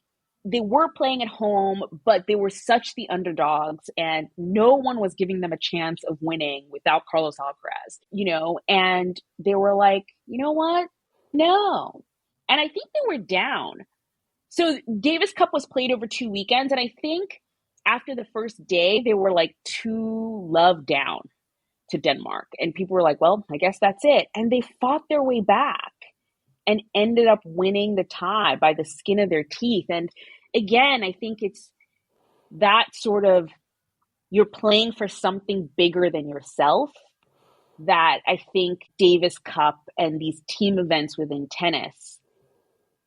they were playing at home, but they were such the underdogs, and no one was giving them a chance of winning without Carlos Alcaraz, you know, and they were like, you know what? No. And I think they were down. So Davis Cup was played over 2 weekends, and I think after the first day, they were like 2-love down to Denmark. And people were like, well, I guess that's it. And they fought their way back and ended up winning the tie by the skin of their teeth. And again, I think it's that sort of, you're playing for something bigger than yourself, that I think Davis Cup and these team events within tennis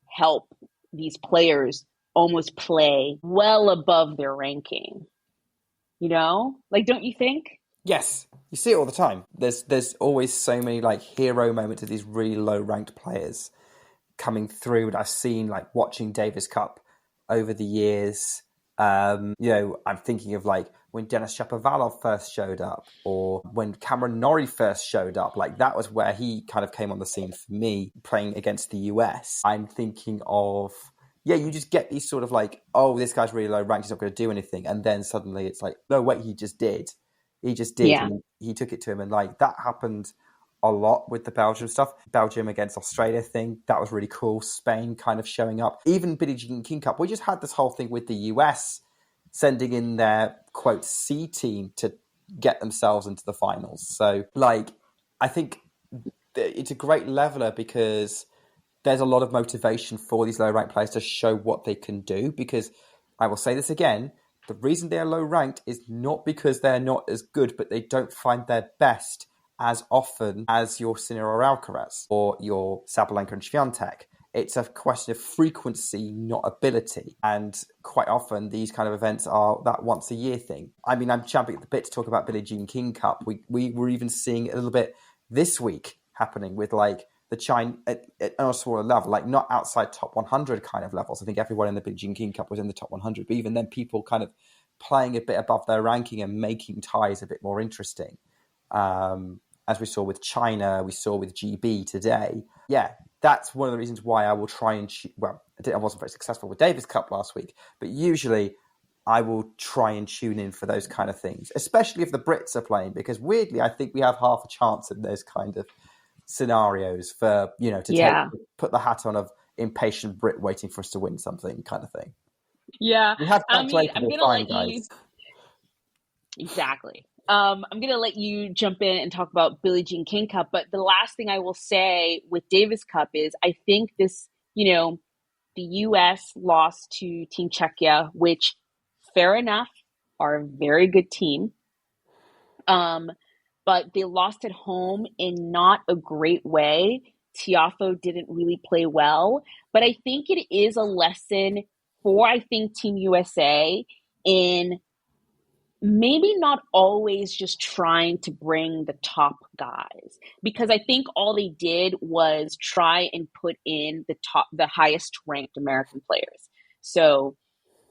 help these players almost play well above their ranking. You know? Like, don't you think? Yes, you see it all the time. There's always so many like hero moments of these really low ranked players coming through, and I've seen, like, watching Davis Cup over the years. You know, I'm thinking of like when Denis Shapovalov first showed up, or when Cameron Norrie first showed up. Like, that was where he kind of came on the scene for me, playing against the US. I'm thinking of, yeah, you just get these sort of like, oh, this guy's really low ranked, he's not going to do anything, and then suddenly it's like, no, wait, he just did. He just did. Yeah. And he took it to him. And like, that happened a lot with the Belgium stuff. Belgium against Australia thing, that was really cool. Spain kind of showing up. Even Billie Jean King Cup, we just had this whole thing with the US sending in their, quote, C team to get themselves into the finals. So, like, I think it's a great leveler because there's a lot of motivation for these low-ranked players to show what they can do. Because I will say this again, the reason they are low-ranked is not because they're not as good, but they don't find their best as often as your Sinner or Alcaraz or your Sabalenka and Swiatek. It's a question of frequency, not ability. And quite often, these kind of events are that once-a-year thing. I mean, I'm champing at the bit to talk about Billie Jean King Cup. We were even seeing it a little bit this week happening with, like, the China at a smaller level, like not outside top 100 kind of levels. I think everyone in the Billie Jean King Cup was in the top 100, but even then people kind of playing a bit above their ranking and making ties a bit more interesting. As we saw with China, we saw with GB today. Yeah, that's one of the reasons why I will try and I wasn't very successful with Davis Cup last week, but usually I will try and tune in for those kind of things, especially if the Brits are playing, because weirdly, I think we have half a chance in those kind of scenarios for, you know, to put the hat on of impatient Brit waiting for us to win something kind of thing. Yeah. We have I'm going to let guys. you... Exactly. I'm going to let you jump in and talk about Billie Jean King Cup. But the last thing I will say with Davis Cup is I think this, you know, the U.S. lost to Team Czechia, which, fair enough, are a very good team. But they lost at home in not a great way. Tiafoe didn't really play well. But I think it is a lesson for, I think, Team USA in maybe not always just trying to bring the top guys, because I think all they did was try and put in the highest ranked American players. So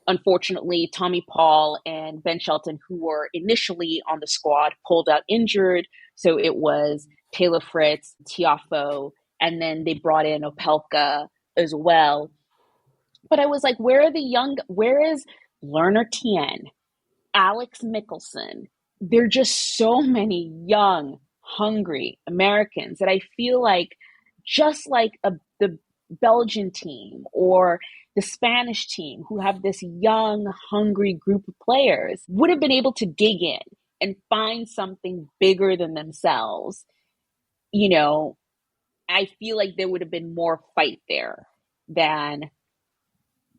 unfortunately, Tommy Paul and Ben Shelton, who were initially on the squad, pulled out injured. So it was Taylor Fritz, Tiafoe, and then they brought in Opelka, as well. But I was like, where is Lerner Tjen, Alex Mickelson? There are just so many young, hungry Americans that I feel like, just like the Belgian team or the Spanish team, who have this young, hungry group of players, would have been able to dig in and find something bigger than themselves. I feel like there would have been more fight there than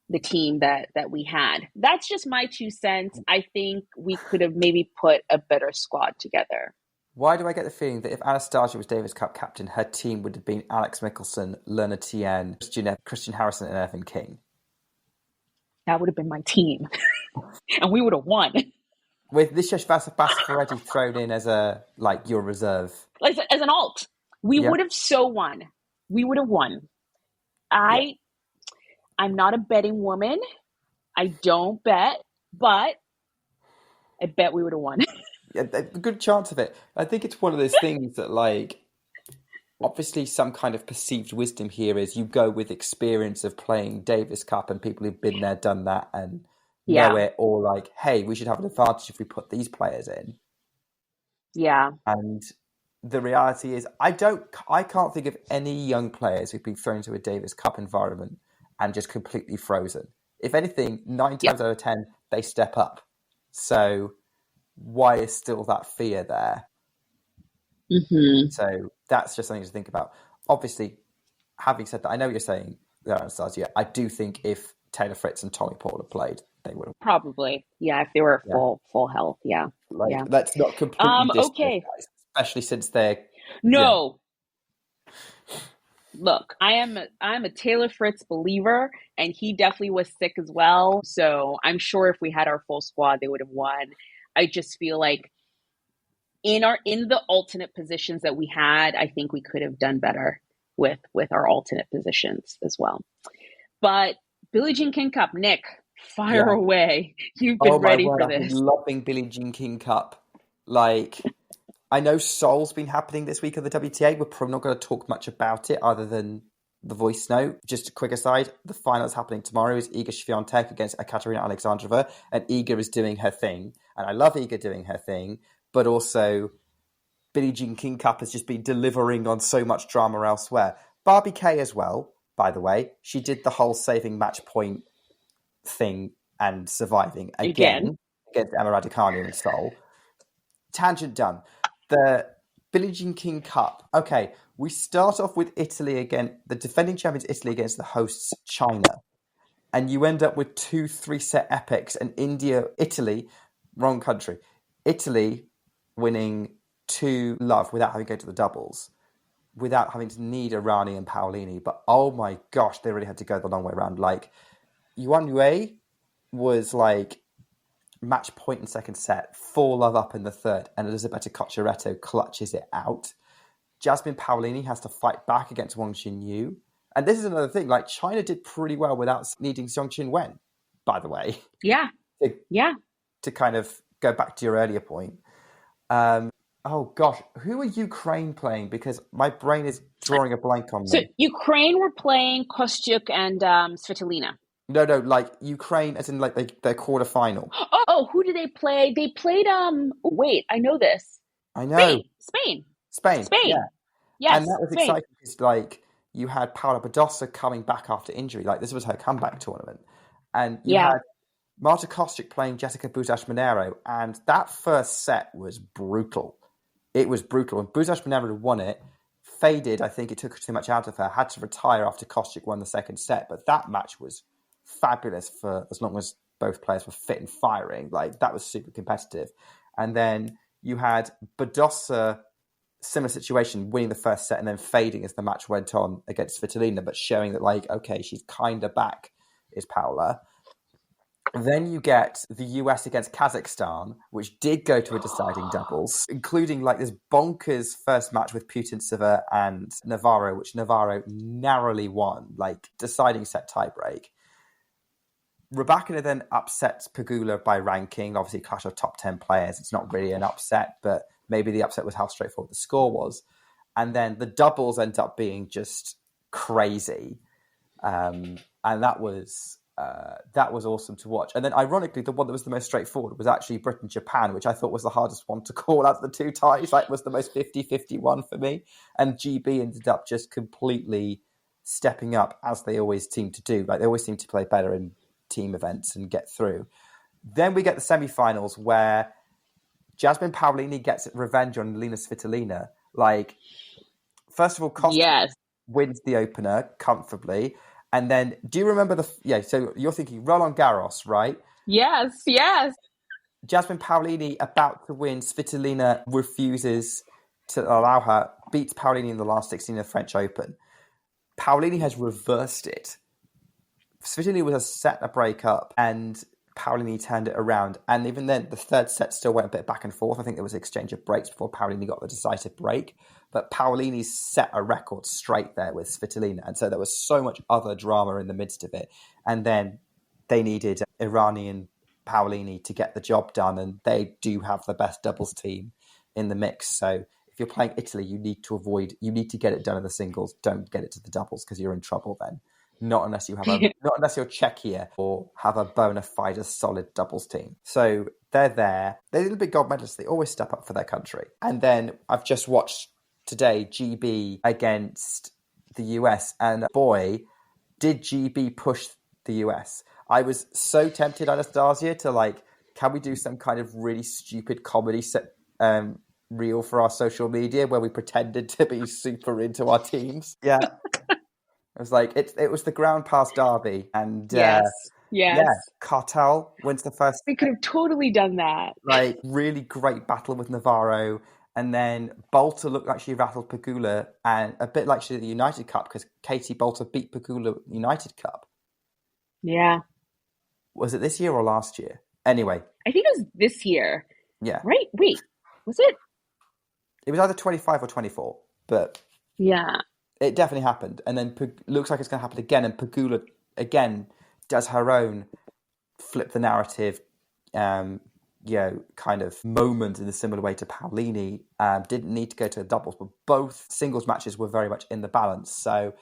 the team that we had. That's just my 2 cents. I think we could have maybe put a better squad together. Why do I get the feeling that if Anastasia was Davis Cup captain, her team would have been Alex Mickelson, Lerner Tjen, Christian Harrison, and Evan King? That would have been my team. And we would have won. With Lishesh Vassafaretti thrown in as your reserve. Like as an alt. We would have so won. We would have won. I'm not a betting woman. I don't bet, but I bet we would have won. A good chance of it. I think it's one of those things that, obviously some kind of perceived wisdom here is you go with experience of playing Davis Cup and people who've been there, done that, and know it, or hey, we should have an advantage if we put these players in. Yeah. And the reality is, I can't think of any young players who've been thrown into a Davis Cup environment and just completely frozen. If anything, 9 times out of 10, they step up. So why is still that fear there? Mm-hmm. So that's just something to think about. Obviously, having said that, I know what you're saying, Anastasia. I do think if Taylor Fritz and Tommy Paul had played, they would have. Probably. Yeah, if they were full health. Yeah. Let's not completely dismiss okay. guys, especially since they're... No. Yeah. Look, I'm a Taylor Fritz believer, and he definitely was sick as well. So I'm sure if we had our full squad, they would have won. I just feel like in the alternate positions that we had, I think we could have done better with our alternate positions as well. But Billie Jean King Cup, Nick, fire away. You've been ready for this. I've been loving Billie Jean King Cup. I know Seoul's been happening this week at the WTA. We're probably not going to talk much about it other than the voice note. Just a quick aside, the final that's happening tomorrow is Iga Swiatek against Ekaterina Alexandrova, and Iga is doing her thing. And I love Iga doing her thing, but also Billie Jean King Cup has just been delivering on so much drama elsewhere. Barbie K as well, by the way. She did the whole saving match point thing and surviving again against Emma Raducanu in Seoul. Tangent done. The Billie Jean King Cup. Okay, we start off with Italy again, the defending champions Italy against the hosts China. And you end up with 2 3-set epics, and Italy, wrong country. Italy winning 2-love without having to go to the doubles, without having to need Irani and Paolini. But oh my gosh, they really had to go the long way around. Yuan Yue was match point in second set, 4-love up in the third, and Elisabetta Cocciaretto clutches it out. Jasmine Paolini has to fight back against Wang Xinyu. And this is another thing, China did pretty well without needing Xiong Chin Wen, by the way. Yeah. To kind of go back to your earlier point. Oh gosh, who are Ukraine playing? Because my brain is drawing a blank on me. So Ukraine were playing Kostyuk and Svitolina. No, Ukraine as in their quarterfinal. Oh, who did they play? They played wait, I know this. I know. Spain. Yeah. Yes. And that was exciting because you had Paula Badosa coming back after injury. This was her comeback tournament. And you had Marta Kostyuk playing Jessica Buzash-Monero, and that first set was brutal. It was brutal. And Buzash-Monero won it, faded. I think it took too much out of her, had to retire after Kostyuk won the second set. But that match was fabulous for as long as both players were fit and firing. That was super competitive. And then you had Badosa, similar situation, winning the first set and then fading as the match went on against Svitolina, but showing that okay, she's kind of back, is Paula. Then you get the US against Kazakhstan, which did go to a deciding doubles, including this bonkers first match with Putintseva and Navarro, which Navarro narrowly won, deciding set tiebreak. Rybakina then upsets Pegula by ranking. Obviously, clash of top 10 players. It's not really an upset, but maybe the upset was how straightforward the score was. And then the doubles end up being just crazy. And that was awesome to watch. And then ironically, the one that was the most straightforward was actually Britain-Japan, which I thought was the hardest one to call out of the two ties. Like, was the most 50-50 one for me. And GB ended up just completely stepping up, as they always seem to do. Like, they always seem to play better in team events and get through. Then we get the semi-finals where Jasmine Paolini gets revenge on Lena Svitolina. Like, first of all, Costa wins the opener comfortably. And then, do you remember so you're thinking Roland Garros, right? Yes. Jasmine Paolini about to win. Svitolina refuses to allow her, beats Paolini in the last 16 of the French Open. Paolini has reversed it. Svitolina was a set to break up, and Paolini turned it around. And even then, the third set still went a bit back and forth. I think there was an exchange of breaks before Paolini got the decisive break. But Paolini set a record straight there with Svitolina. And so there was so much other drama in the midst of it. And then they needed Iranian Paolini to get the job done. And they do have the best doubles team in the mix. So if you're playing Italy, you need to get it done in the singles. Don't get it to the doubles because you're in trouble then. Not unless you're Czechia or have a bona fide solid doubles team. So they're there. They're a little bit gold medalists. They always step up for their country. And then I've just watched today GB against the US, and boy, did GB push the US. I was so tempted, Anastasia, to can we do some kind of really stupid comedy reel for our social media where we pretended to be super into our teams? Yeah. It was like, it was the ground pass derby, and Cartel wins the first. We could have totally done that. Really great battle with Navarro, and then Bolter looked like she rattled Pegula, and a bit like she did the United Cup, because Katie Bolter beat Pegula United Cup. Yeah. Was it this year or last year? Anyway. I think it was this year. Yeah. Right? Wait, was it? It was either 25 or 24, but... Yeah. It definitely happened. And then looks like it's going to happen again. And Pegula, again, does her own flip the narrative, kind of moment in a similar way to Paolini. Didn't need to go to the doubles, but both singles matches were very much in the balance. So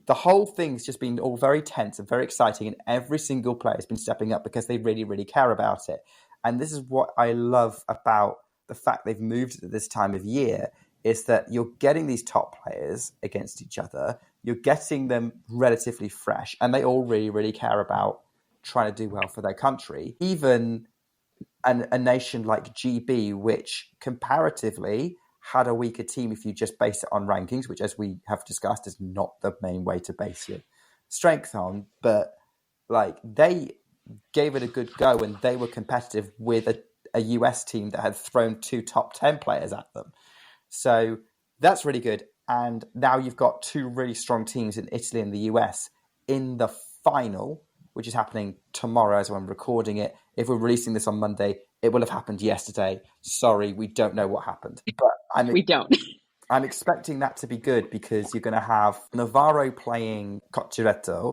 the whole thing's just been all very tense and very exciting. And every single player has been stepping up because they really, really care about it. And this is what I love about the fact they've moved at this time of year, is that you're getting these top players against each other. You're getting them relatively fresh, and they all really, really care about trying to do well for their country. Even a nation like GB, which comparatively had a weaker team if you just base it on rankings, which, as we have discussed, is not the main way to base your strength on. But they gave it a good go, and they were competitive with a US team that had thrown 2 top 10 players at them. So that's really good. And now you've got 2 really strong teams in Italy and the US in the final, which is happening tomorrow as I'm recording it. If we're releasing this on Monday, it will have happened yesterday. Sorry, we don't know what happened. But we don't. I'm expecting that to be good, because you're going to have Navarro playing Cocciaretto,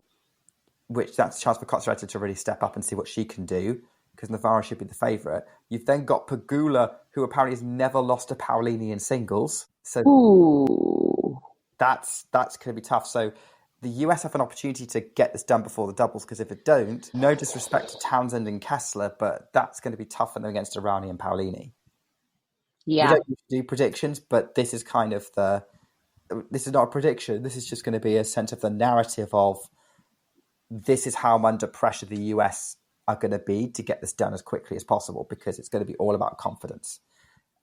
which that's a chance for Cocciaretto to really step up and see what she can do, because Navarro should be the favourite. You've then got Pegula, who apparently has never lost to Paolini in singles. So that's going to be tough. So the US have an opportunity to get this done before the doubles, because if it don't, no disrespect to Townsend and Kessler, but that's going to be tough for them against Irani and Paolini. Yeah. We don't usually do predictions, but this is kind of this is not a prediction. This is just going to be a sense of the narrative of this is how under pressure the US are going to be to get this done as quickly as possible, because it's going to be all about confidence.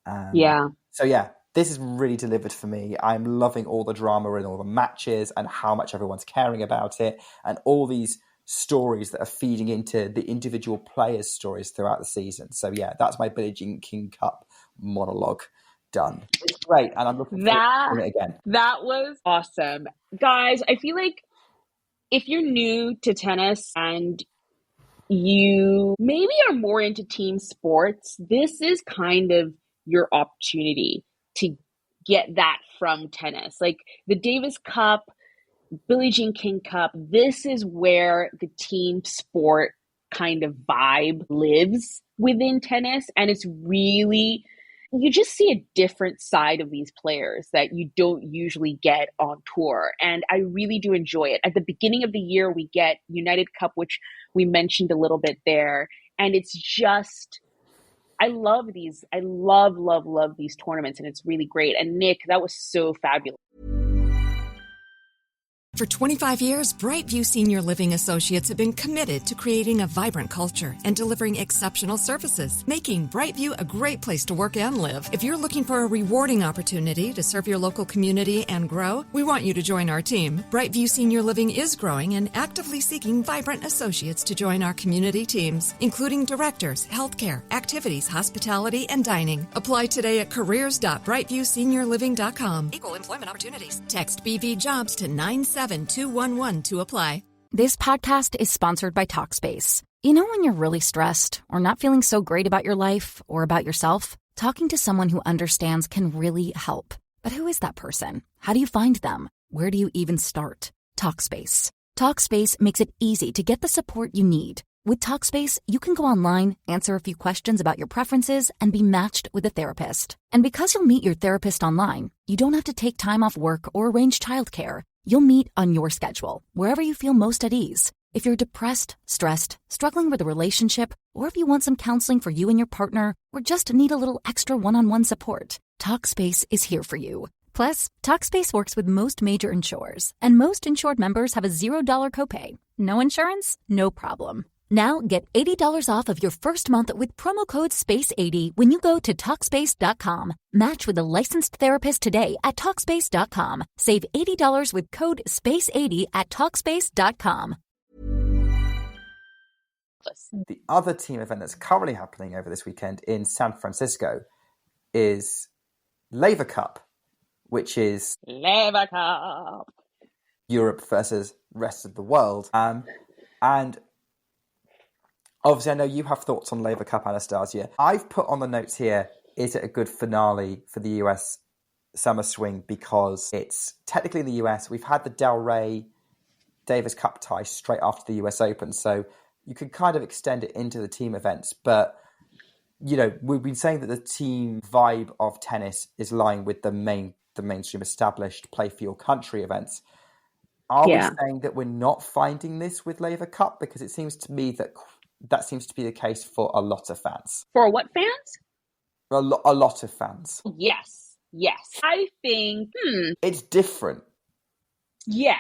So this is really delivered for me. I'm loving all the drama and all the matches and how much everyone's caring about it, and all these stories that are feeding into the individual players' stories throughout the season. So that's my Billie Jean King Cup monologue done. It's great, and I'm looking forward to it again. That was awesome. Guys, I feel like if you're new to tennis and you maybe are more into team sports, this is kind of your opportunity to get that from tennis. Like the Davis Cup, Billie Jean King Cup, this is where the team sport kind of vibe lives within tennis. And it's really you just see a different side of these players that you don't usually get on tour. And I really do enjoy it. At the beginning of the year, we get United Cup, which we mentioned a little bit there. And it's just, I love these. I love these tournaments, and it's really great. And Nick, that was so fabulous. For 25 years, Brightview Senior Living Associates have been committed to creating a vibrant culture and delivering exceptional services, making Brightview a great place to work and live. If you're looking for a rewarding opportunity to serve your local community and grow, we want you to join our team. Brightview Senior Living is growing and actively seeking vibrant associates to join our community teams, including directors, healthcare, activities, hospitality, and dining. Apply today at careers.brightviewseniorliving.com. Equal employment opportunities. Text BV Jobs to 97211 to apply. This podcast is sponsored by Talkspace. You know when you're really stressed or not feeling so great about your life or about yourself? Talking to someone who understands can really help. But who is that person? How do you find them? Where do you even start? Talkspace. Talkspace makes it easy to get the support you need. With Talkspace, you can go online, answer a few questions about your preferences, and be matched with a therapist. And because you'll meet your therapist online, you don't have to take time off work or arrange childcare. You'll meet on your schedule, wherever you feel most at ease. If you're depressed, stressed, struggling with a relationship, or if you want some counseling for you and your partner, or just need a little extra one-on-one support, Talkspace is here for you. Plus, Talkspace works with most major insurers, and most insured members have a $0 copay. No insurance? No problem. Now get $80 off of your first month with promo code SPACE80 when you go to Talkspace.com. Match with a licensed therapist today at Talkspace.com. Save $80 with code SPACE80 at Talkspace.com. The other team event that's currently happening over this weekend in San Francisco is Laver Cup, which is Laver Cup. Europe versus rest of the world. And obviously, I know you have thoughts on Laver Cup, Anastasia. I've put on the notes here, is it a good finale for the US Summer Swing? Because it's technically in the US. We've had the Del Rey Davis Cup tie straight after the US Open. So you could kind of extend it into the team events. But, you know, we've been saying that the team vibe of tennis is lying with the mainstream established play for your country events. Are we saying that we're not finding this with Laver Cup? Because it seems to me that seems to be the case for a lot of fans. For what fans? A lot of fans. Yes. I think, it's different. Yes.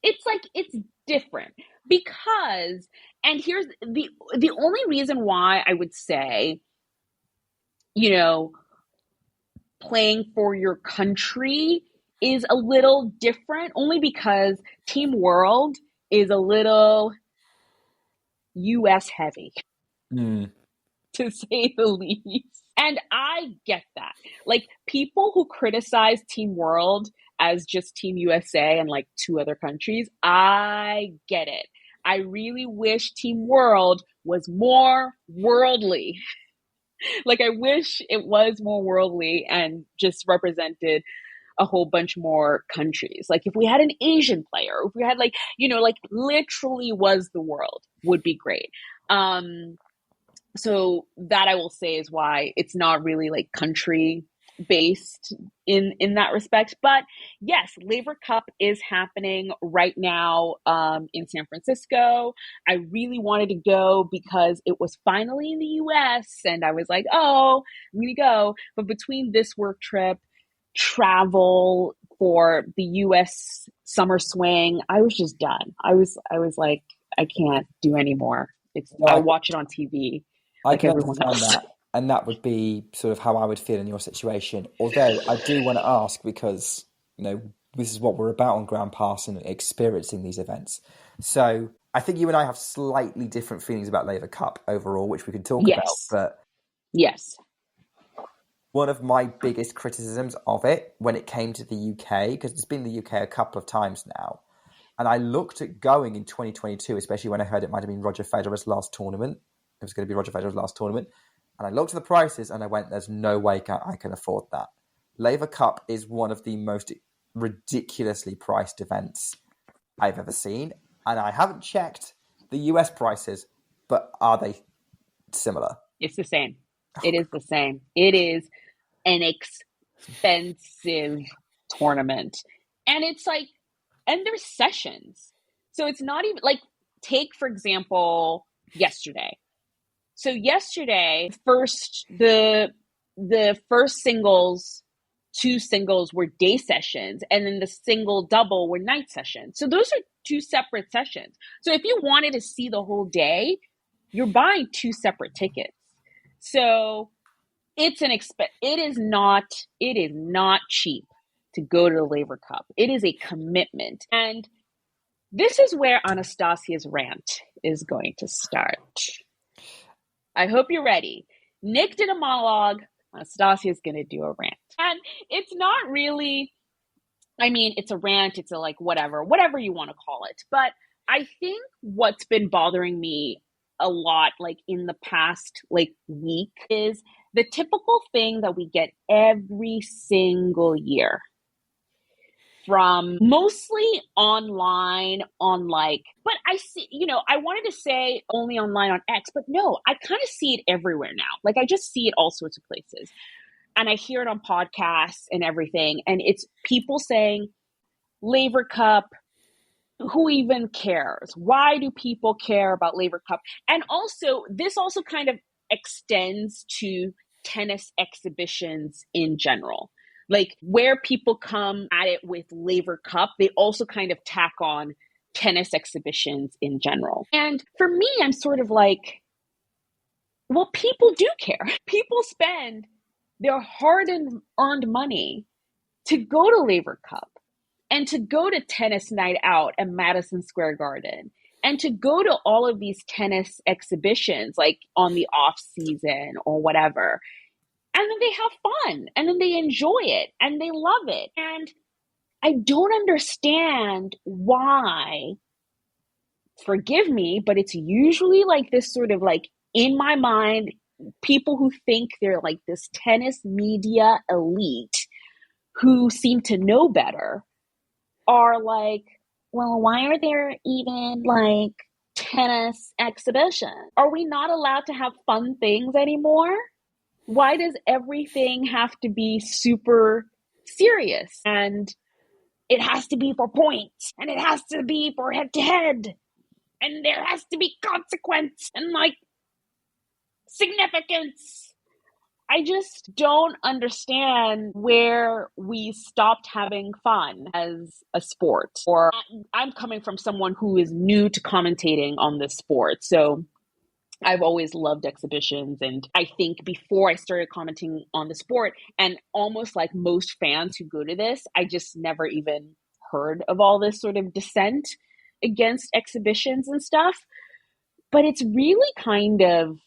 It's different because, and here's the only reason why I would say, you know, playing for your country is a little different, only because Team World is a little US heavy, to say the least. And I get that. Like, people who criticize Team World as just Team USA and like two other countries, I get it. I really wish Team World was more worldly. Like, I wish it was more worldly and just represented a whole bunch more countries. Like, if we had an Asian player, if we had like, you know, like literally was the world, would be great. So that I will say is why it's not really like country based in that respect. But yes, Laver Cup is happening right now in San Francisco. I really wanted to go because it was finally in the US and I was like, oh, I'm gonna go. But between this work trip, travel for the US Summer Swing, I was just done. I was like, I can't do anymore. I watch it on TV like everyone else. That. And that would be sort of how I would feel in your situation. Although I do want to ask, because, you know, this is what we're about on Ground Pass and experiencing these events. So I think you and I have slightly different feelings about Laver Cup overall, which we can talk about. But yes, one of my biggest criticisms of it when it came to the UK, because it's been the UK a couple of times now, and I looked at going in 2022, especially when I heard it might have been Roger Federer's last tournament. It was going to be Roger Federer's last tournament. And I looked at the prices and I went, there's no way I can afford that. Laver Cup is one of the most ridiculously priced events I've ever seen. And I haven't checked the US prices, but are they similar? It's the same. It is the same. It is an expensive tournament. And it's like, and there's sessions. So it's not even like, take, for example, yesterday. So yesterday, the first singles, 2 singles were day sessions, and then the single double were night sessions. So those are 2 separate sessions. So if you wanted to see the whole day, you're buying 2 separate tickets. So it's it is not cheap to go to the Laver Cup. It is a commitment. And this is where Anastasia's rant is going to start. I hope you're ready. Nick did a monologue. Anastasia's going to do a rant. And it's not really, I mean, it's a rant. It's a like whatever you want to call it. But I think what's been bothering me a lot, like in the past like week, is the typical thing that we get every single year. From mostly online on like, but I see, I wanted to say only online on X, but no, I kind of see it everywhere now. Like I just see it all sorts of places. And I hear it on podcasts and everything. And it's people saying, Laver Cup, who even cares? Why do people care about Laver Cup? And also, this also kind of extends to tennis exhibitions in general. Like where people come at it with Laver Cup, they also kind of tack on tennis exhibitions in general. And for me, I'm sort of like, well, people do care. People spend their hard-earned money to go to Laver Cup and to go to tennis night out at Madison Square Garden and to go to all of these tennis exhibitions like on the off season or whatever. And then they have fun and then they enjoy it and they love it. And I don't understand why, forgive me, but it's usually like this sort of like in my mind, people who think they're like this tennis media elite who seem to know better are like, well, why are there even like tennis exhibitions? Are we not allowed to have fun things anymore? Why does everything have to be super serious? And it has to be for points, and it has to be for head to head, and there has to be consequence and like significance. I just don't understand where we stopped having fun as a sport. Or I'm coming from someone who is new to commentating on this sport. So I've always loved exhibitions. And I think before I started commenting on the sport, and almost like most fans who go to this, I just never even heard of all this sort of dissent against exhibitions and stuff. But it's really kind of,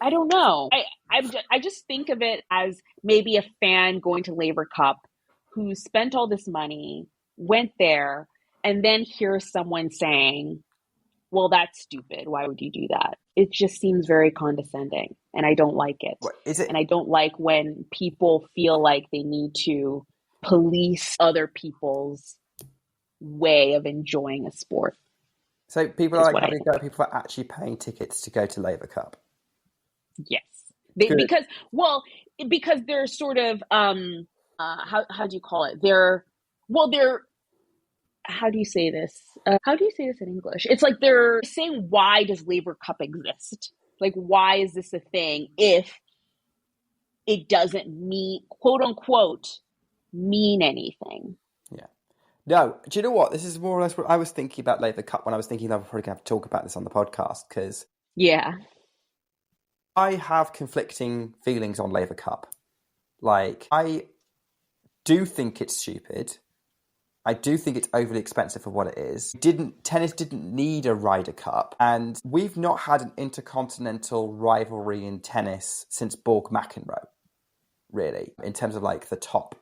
I don't know. I just think of it as maybe a fan going to Laver Cup who spent all this money, went there, and then hears someone saying, well, that's stupid. Why would you do that? It just seems very condescending, and I don't like it. What, is it? And I don't like when people feel like they need to police other people's way of enjoying a sport. So people are like having to go, people are actually paying tickets to go to Laver Cup. Yes. Because they're sort of, how do you call it? They're, how do you say this? How do you say this in English? It's like they're saying, why does Laver Cup exist? Like, why is this a thing if it doesn't mean, quote unquote, mean anything? Yeah. No, do you know what? This is more or less what I was thinking about Laver Cup when I was thinking that we're probably going to have to talk about this on the podcast, because I have conflicting feelings on Laver Cup. Like, I do think it's stupid. I do think it's overly expensive for what it is. Tennis didn't need a Ryder Cup, and we've not had an intercontinental rivalry in tennis since Borg-McEnroe, really, in terms of like the top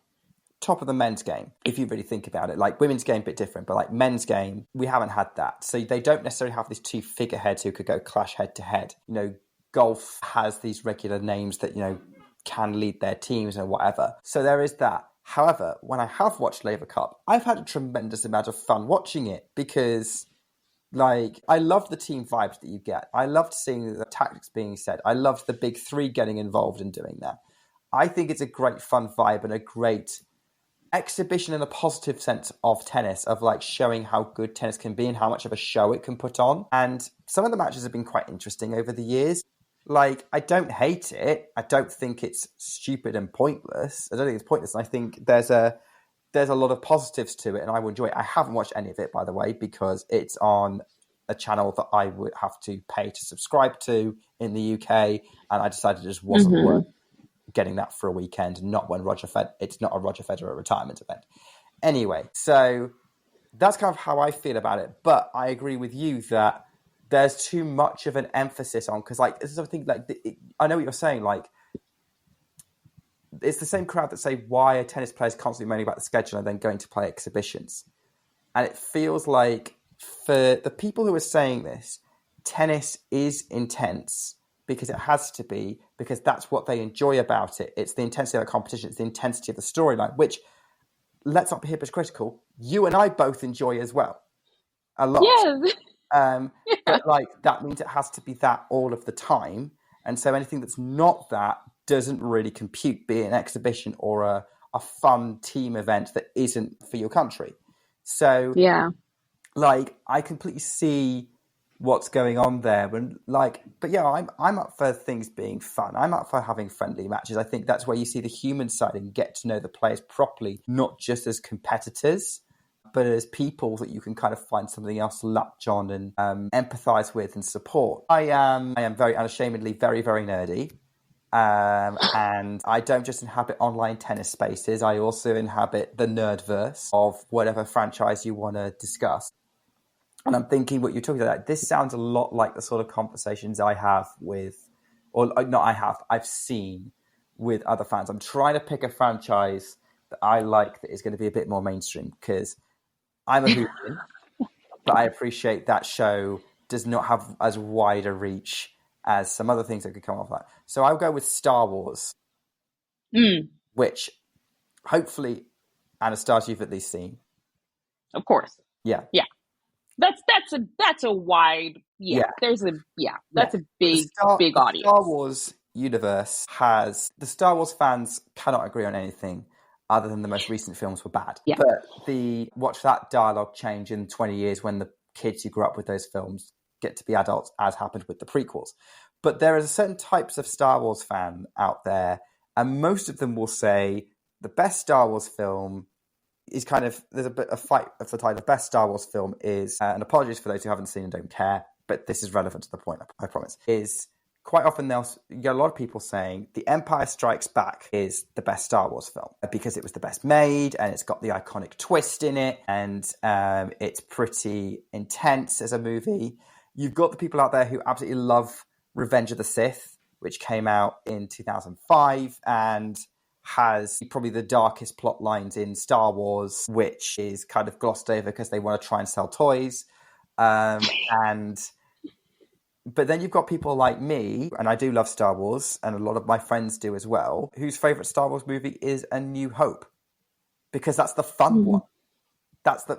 of the men's game, if you really think about it. Like, women's game a bit different, but like men's game, we haven't had that. So they don't necessarily have these two figureheads who could go clash head to head. You know, golf has these regular names that, you know, can lead their teams and whatever. So there is that. However, when I have watched Laver Cup, I've had a tremendous amount of fun watching it because, like, I loved the team vibes that you get. I loved seeing the tactics being said. I loved the big three getting involved in doing that. I think it's a great fun vibe and a great exhibition in a positive sense of tennis, of like showing how good tennis can be and how much of a show it can put on. And some of the matches have been quite interesting over the years. Like, I don't hate it. I don't think it's stupid and pointless. I don't think it's pointless. And I think there's a lot of positives to it, and I will enjoy it. I haven't watched any of it, by the way, because it's on a channel that I would have to pay to subscribe to in the UK, and I decided it just wasn't worth getting that for a weekend. Not when it's not a Roger Federer retirement event. Anyway, so that's kind of how I feel about it. But I agree with you that there's too much of an emphasis on, because like this is something like I know what you're saying. Like, it's the same crowd that say, why are tennis players constantly moaning about the schedule and then going to play exhibitions? And it feels like for the people who are saying this, tennis is intense because it has to be, because that's what they enjoy about it. It's the intensity of the competition. It's the intensity of the storyline, which, let's not be hypocritical, you and I both enjoy as well. A lot. Yes. But like, that means it has to be that all of the time. And so anything that's not that doesn't really compute, be it an exhibition or a fun team event that isn't for your country. So yeah, like, I completely see what's going on there. But yeah, I'm up for things being fun. I'm up for having friendly matches. I think that's where you see the human side and get to know the players properly, not just as competitors, but as people that you can kind of find something else to latch on and empathize with and support. I am very unashamedly very, very nerdy. And I don't just inhabit online tennis spaces. I also inhabit the nerdverse of whatever franchise you want to discuss. And I'm thinking what you're talking about, this sounds a lot like the sort of conversations I have with, or not I have, I've seen with other fans. I'm trying to pick a franchise that I like that is going to be a bit more mainstream, because I'm a hooligan, but I appreciate that show does not have as wide a reach as some other things that could come off that. So I'll go with Star Wars, which hopefully, Anastasia, you've at least seen. Of course. Yeah. Yeah. That's a wide, there's a big audience. The Star Wars universe has, the Star Wars fans cannot agree on anything other than the most recent films were bad. Yeah. But watch that dialogue change in 20 years when the kids who grew up with those films get to be adults, as happened with the prequels. But there are certain types of Star Wars fan out there, and most of them will say the best Star Wars film is kind of, there's a bit of fight of the title. Best Star Wars film is, and apologies for those who haven't seen and don't care, but this is relevant to the point, I promise, is quite often you get a lot of people saying The Empire Strikes Back is the best Star Wars film because it was the best made and it's got the iconic twist in it and it's pretty intense as a movie. You've got the people out there who absolutely love Revenge of the Sith, which came out in 2005 and has probably the darkest plot lines in Star Wars, which is kind of glossed over because they want to try and sell toys. But then you've got people like me, and I do love Star Wars, and a lot of my friends do as well, whose favourite Star Wars movie is A New Hope, because that's the fun one. That's for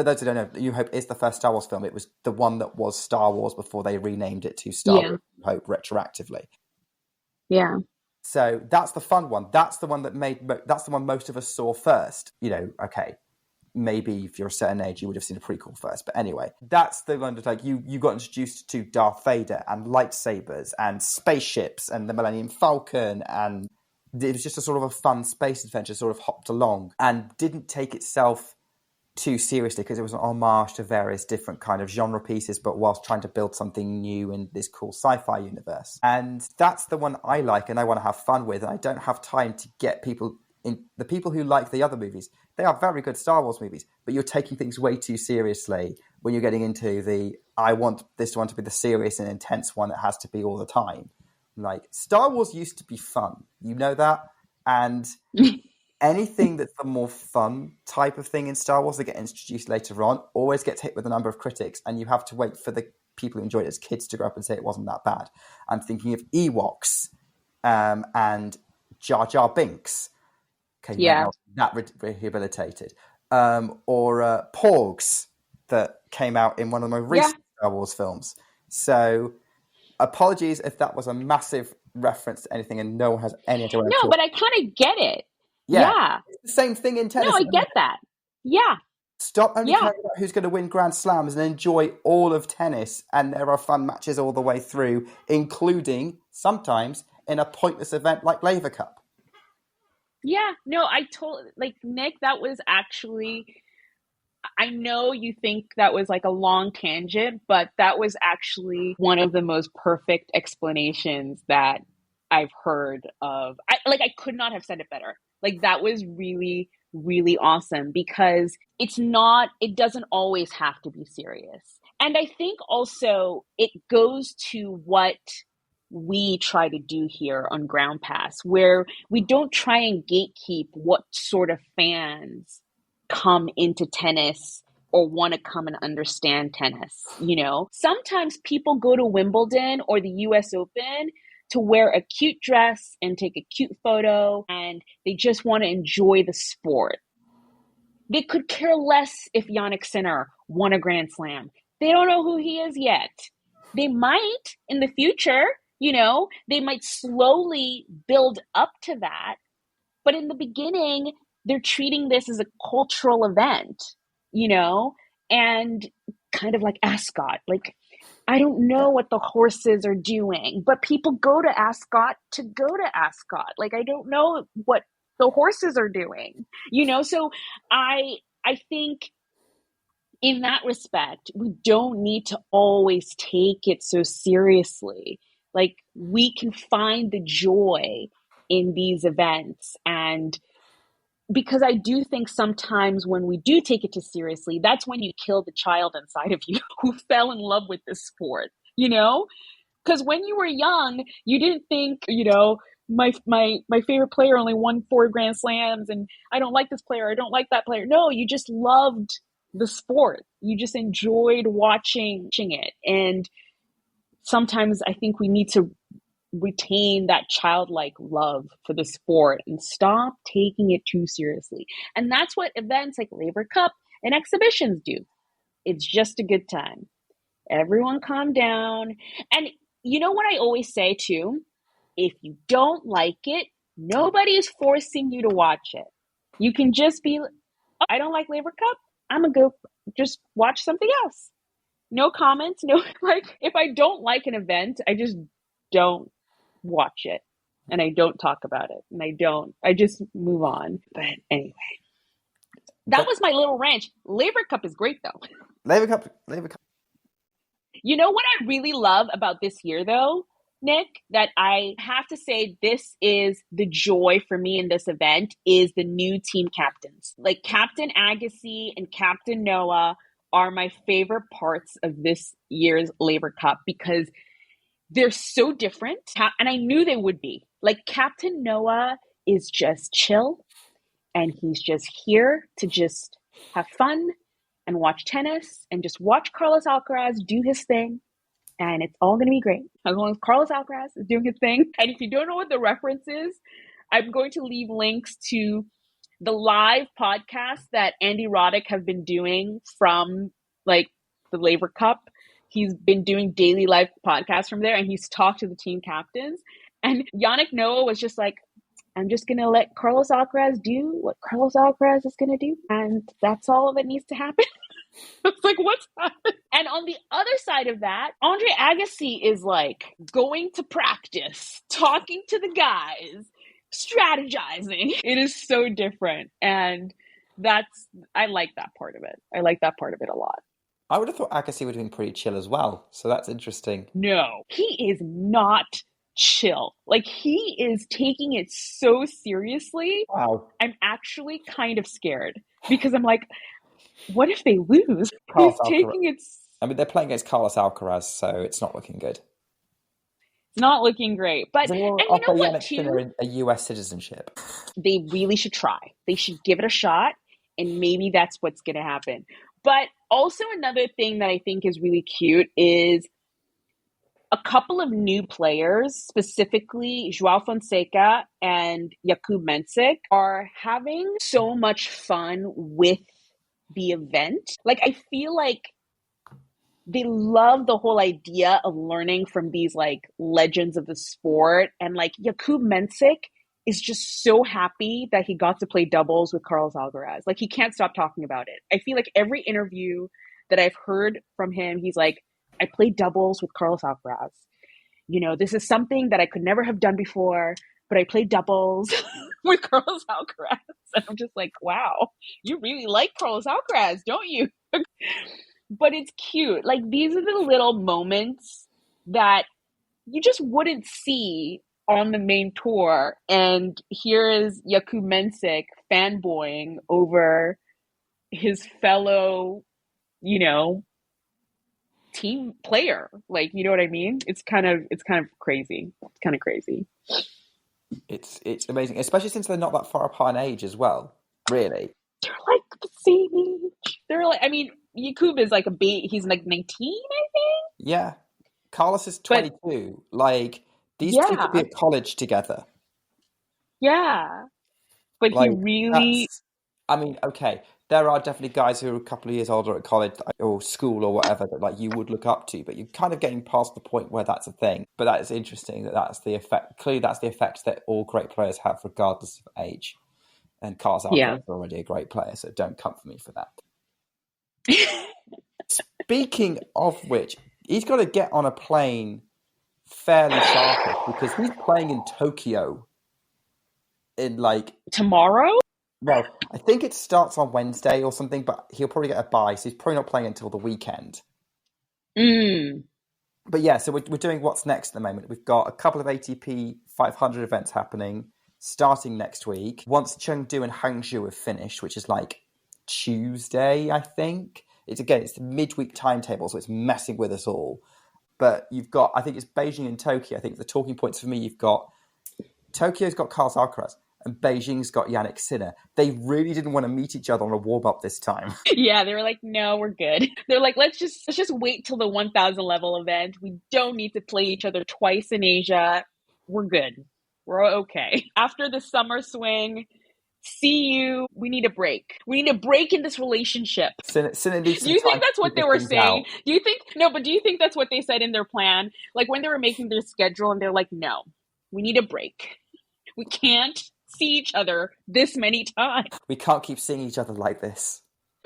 those who don't know, New Hope is the first Star Wars film. It was the one that was Star Wars before they renamed it to Star Wars New Hope retroactively. Yeah. So that's the fun one. That's the one that's the one most of us saw first. You know, okay, maybe if you're a certain age, you would have seen a prequel first. But anyway, that's the one that like you got introduced to Darth Vader and lightsabers and spaceships and the Millennium Falcon, and it was just a sort of a fun space adventure, sort of hopped along and didn't take itself too seriously because it was an homage to various different kind of genre pieces, but whilst trying to build something new in this cool sci-fi universe. And that's the one I like and I want to have fun with. And I don't have time to get people in. The people who like the other movies, they are very good Star Wars movies, but you're taking things way too seriously when you're getting into I want this one to be the serious and intense one that has to be all the time. Like, Star Wars used to be fun, you know that? And anything that's the more fun type of thing in Star Wars that get introduced later on always gets hit with a number of critics, and you have to wait for the people who enjoyed it as kids to grow up and say it wasn't that bad. I'm thinking of Ewoks and Jar Jar Binks. Okay, that rehabilitated. Or Porgs that came out in one of the most recent Star Wars films. So apologies if that was a massive reference to anything and no one has any idea what I'm No, talking. but I kind of get it. Yeah. Yeah. It's the same thing in tennis. No, I get that. Yeah. Stop only caring about who's going to win Grand Slams and enjoy all of tennis. And there are fun matches all the way through, including sometimes in a pointless event like Laver Cup. Yeah. No, I told Nick, that was actually, I know you think that was like a long tangent, but that was actually one of the most perfect explanations that I've heard of. I could not have said it better. Like, that was really, really awesome, because it doesn't always have to be serious. And I think also it goes to what we try to do here on Ground Pass, where we don't try and gatekeep what sort of fans come into tennis or want to come and understand tennis. Sometimes people go to Wimbledon or the US Open to wear a cute dress and take a cute photo, and they just want to enjoy the sport. They could care less if Jannik Sinner won a Grand Slam. They don't know who he is yet. They might in the future, they might slowly build up to that. But in the beginning, they're treating this as a cultural event, and kind of like Ascot. Like, I don't know what the horses are doing, but people go to Ascot to go to Ascot. Like, I don't know what the horses are doing, So I think in that respect, we don't need to always take it so seriously. Like, we can find the joy in these events. And because I do think sometimes when we do take it too seriously, that's when you kill the child inside of you who fell in love with this sport, Because when you were young, you didn't think, my favorite player only won 4 Grand Slams and I don't like this player, I don't like that player. No, you just loved the sport. You just enjoyed watching it. And sometimes I think we need to retain that childlike love for the sport and stop taking it too seriously. And that's what events like Laver Cup and exhibitions do. It's just a good time. Everyone calm down. And you know what I always say too? If you don't like it, nobody is forcing you to watch it. You can just be, oh, I don't like Laver Cup. I'm going to go just watch something else. No comments. No, if I don't like an event, I just don't watch it and I don't talk about it and I just move on. But anyway, that was my little rant. Laver Cup is great though. Laver Cup. You know what I really love about this year though, Nick, that I have to say this is the joy for me in this event is the new team captains. Like Captain Agassi and Captain Noah are my favorite parts of this year's Laver Cup because they're so different. And I knew they would be. Like Captain Noah is just chill and he's just here to just have fun and watch tennis and just watch Carlos Alcaraz do his thing. And it's all going to be great as long as Carlos Alcaraz is doing his thing. And if you don't know what the reference is, I'm going to leave links to the live podcast that Andy Roddick have been doing from like the Laver Cup. He's been doing daily live podcasts from there and he's talked to the team captains. And Jannik Noah was just like, I'm just going to let Carlos Alcaraz do what Carlos Alcaraz is going to do. And that's all that needs to happen. It's like, what's happening? And on the other side of that, Andre Agassi is like going to practice, talking to the guys, strategizing. It is so different. And I like that part of it. I like that part of it a lot. I would have thought Agassi would have been pretty chill as well. So that's interesting. No, he is not chill. Like he is taking it so seriously. Wow. I'm actually kind of scared because I'm like, what if they lose? He's taking it. I mean, they're playing against Carlos Alcaraz, so it's not looking good. It's not looking great. But and you know what, too? A US citizenship. They really should try. They should give it a shot, and maybe that's what's going to happen. But also another thing that I think is really cute is a couple of new players, specifically Joao Fonseca and Jakub Mensik, are having so much fun with the event. Like, I feel like they love the whole idea of learning from these like legends of the sport. And like Jakub Mensik is just so happy that he got to play doubles with Carlos Alcaraz. Like he can't stop talking about it. I feel like every interview that I've heard from him, he's like, I played doubles with Carlos Alcaraz. You know, this is something that I could never have done before, but I played doubles with Carlos Alcaraz. And I'm just like, wow, you really like Carlos Alcaraz, don't you? But it's cute. Like these are the little moments that you just wouldn't see on the main tour. And here is Jakub Mensik fanboying over his fellow, you know, team player. Like, you know what I mean? It's kind of crazy. It's kind of crazy. It's amazing, especially since they're not that far apart in age as well. Really, they're like the same age. They're like, I mean, Jakub is like he's like 19, I think. Yeah, Carlos is 22. Like these two could be at college together. Yeah, but like, he really. I mean, okay, there are definitely guys who are a couple of years older at college or school or whatever that like you would look up to, but you're kind of getting past the point where that's a thing. But that is interesting that's the effect. Clearly, that's the effect that all great players have, regardless of age. And Carlos Alcaraz is already a great player, so don't come for me for that. Speaking of which, he's got to get on a plane fairly sharpish because he's playing in Tokyo in like tomorrow. Well, I think it starts on Wednesday or something, but he'll probably get a bye, so he's probably not playing until the weekend. But yeah, so we're doing what's next at the moment. We've got a couple of ATP 500 events happening starting next week. Once Chengdu and Hangzhou have finished, which is like Tuesday, I think. It's the midweek timetable, so it's messing with us all. But you've got, I think it's Beijing and Tokyo. I think the talking points for me, you've got Tokyo's got Carlos Alcaraz. And Beijing's got Jannik Sinner. They really didn't want to meet each other on a warm-up this time. Yeah, they were like, no, we're good. They're like, let's just wait till the 1,000 level event. We don't need to play each other twice in Asia. We're good. We're okay. After the summer swing, see you. We need a break. We need a break in this relationship. Sinner needs do you think that's what they were saying? Do you think that's what they said in their plan? Like when they were making their schedule and they're like, no, we need a break. We can't see each other this many times. We can't keep seeing each other like this.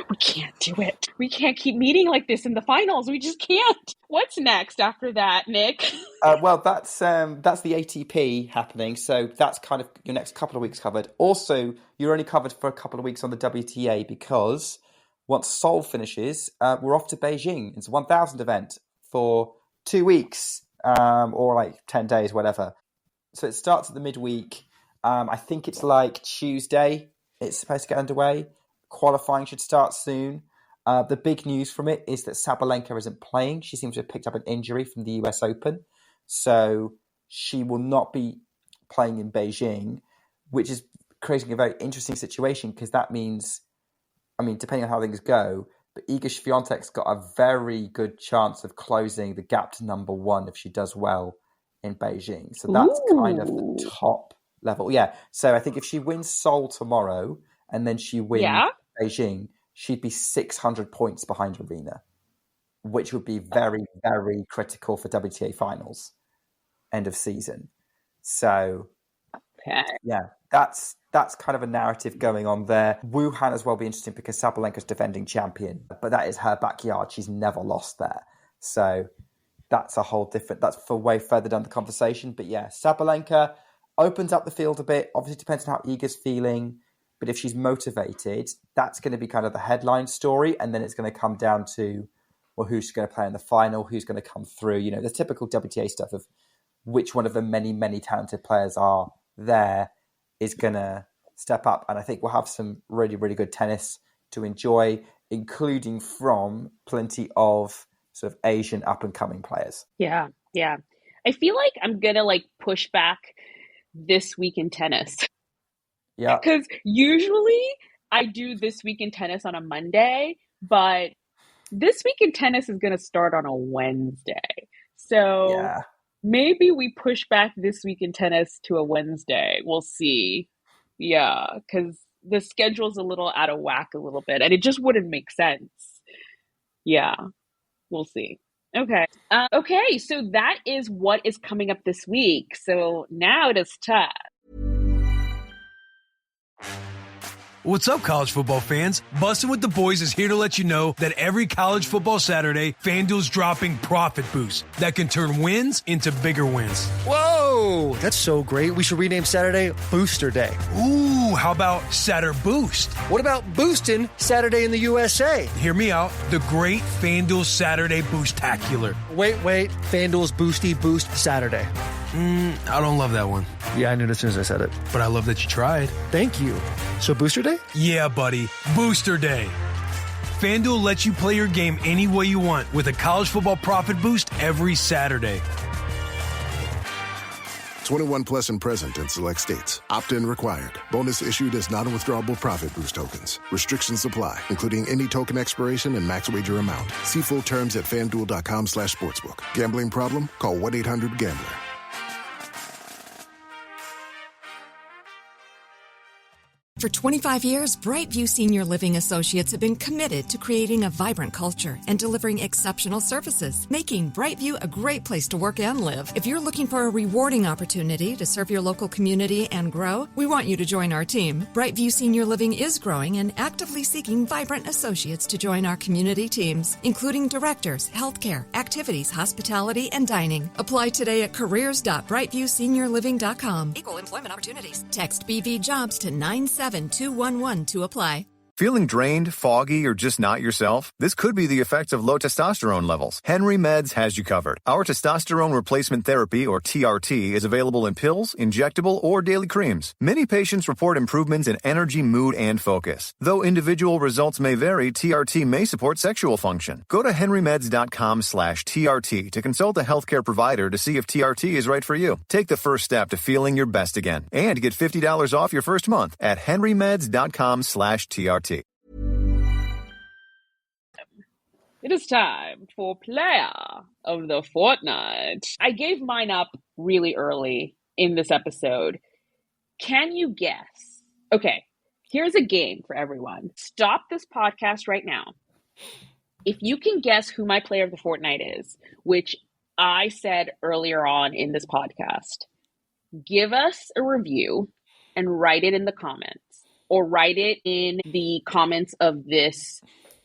We can't do it. We can't keep meeting like this in the finals. We just can't. What's next after that, Nick? Well, that's the ATP happening. So that's kind of your next couple of weeks covered. Also, you're only covered for a couple of weeks on the WTA because once Seoul finishes, we're off to Beijing. It's a 1,000 event for 2 weeks or like 10 days, whatever. So it starts at the midweek. I think it's like Tuesday. It's supposed to get underway. Qualifying should start soon. The big news from it is that Sabalenka isn't playing. She seems to have picked up an injury from the US Open. So she will not be playing in Beijing, which is creating a very interesting situation because that means, I mean, depending on how things go, but Iga Swiatek's got a very good chance of closing the gap to number one if she does well in Beijing. So that's kind of the top level. Yeah. So I think if she wins Seoul tomorrow and then she wins Beijing, she'd be 600 points behind Arena, which would be very, very critical for WTA finals end of season. So yeah, that's kind of a narrative going on there. Wuhan as well be interesting because Sabalenka's defending champion, but that is her backyard. She's never lost there. So that's a whole different, that's for way further down the conversation. But yeah, Sabalenka opens up the field a bit. Obviously, it depends on how Iga's feeling. But if she's motivated, that's going to be kind of the headline story. And then it's going to come down to, well, who's going to play in the final? Who's going to come through? You know, the typical WTA stuff of which one of the many, many talented players are there is going to step up. And I think we'll have some really, really good tennis to enjoy, including from plenty of sort of Asian up-and-coming players. Yeah, yeah. I feel like I'm going to like push back this week in tennis. Yeah. Because usually I do this week in tennis on a Monday, but this week in tennis is going to start on a Wednesday. So maybe we push back this week in tennis to a Wednesday. We'll see. Yeah, because the schedule's a little out of whack a little bit, and it just wouldn't make sense. Yeah. We'll see. Okay. Okay, so that is what is coming up this week. So now it is time. What's up, college football fans? Bustin' with the Boys is here to let you know that every college football Saturday, FanDuel's dropping profit boosts that can turn wins into bigger wins. Whoa, that's so great. We should rename Saturday Booster Day. Ooh, how about Saturday Boost? What about Boostin' Saturday in the USA? Hear me out. The great FanDuel Saturday Boostacular. Wait. FanDuel's Boosty Boost Saturday. I don't love that one. Yeah, I knew it as soon as I said it. But I love that you tried. Thank you. So Booster Day? Yeah, buddy. Booster Day. FanDuel lets you play your game any way you want with a college football profit boost every Saturday. 21 plus and present in select states. Opt-in required. Bonus issued as non-withdrawable profit boost tokens. Restrictions apply, including any token expiration and max wager amount. See full terms at FanDuel.com/sportsbook. Gambling problem? Call 1-800-GAMBLER. For 25 years, Brightview Senior Living Associates have been committed to creating a vibrant culture and delivering exceptional services, making Brightview a great place to work and live. If you're looking for a rewarding opportunity to serve your local community and grow, we want you to join our team. Brightview Senior Living is growing and actively seeking vibrant associates to join our community teams, including directors, healthcare, activities, hospitality, and dining. Apply today at careers.brightviewseniorliving.com. Equal employment opportunities. Text BV Jobs to 97211 to apply. Feeling drained, foggy, or just not yourself? This could be the effect of low testosterone levels. Henry Meds has you covered. Our testosterone replacement therapy, or TRT, is available in pills, injectable, or daily creams. Many patients report improvements in energy, mood, and focus. Though individual results may vary, TRT may support sexual function. Go to henrymeds.com/TRT to consult a healthcare provider to see if TRT is right for you. Take the first step to feeling your best again and get $50 off your first month at henrymeds.com/TRT. It is time for Player of the Fortnight. I gave mine up really early in this episode. Can you guess? Okay, here's a game for everyone. Stop this podcast right now. If you can guess who my Player of the Fortnight is, which I said earlier on in this podcast, give us a review and write it in the comments, or write it in the comments of this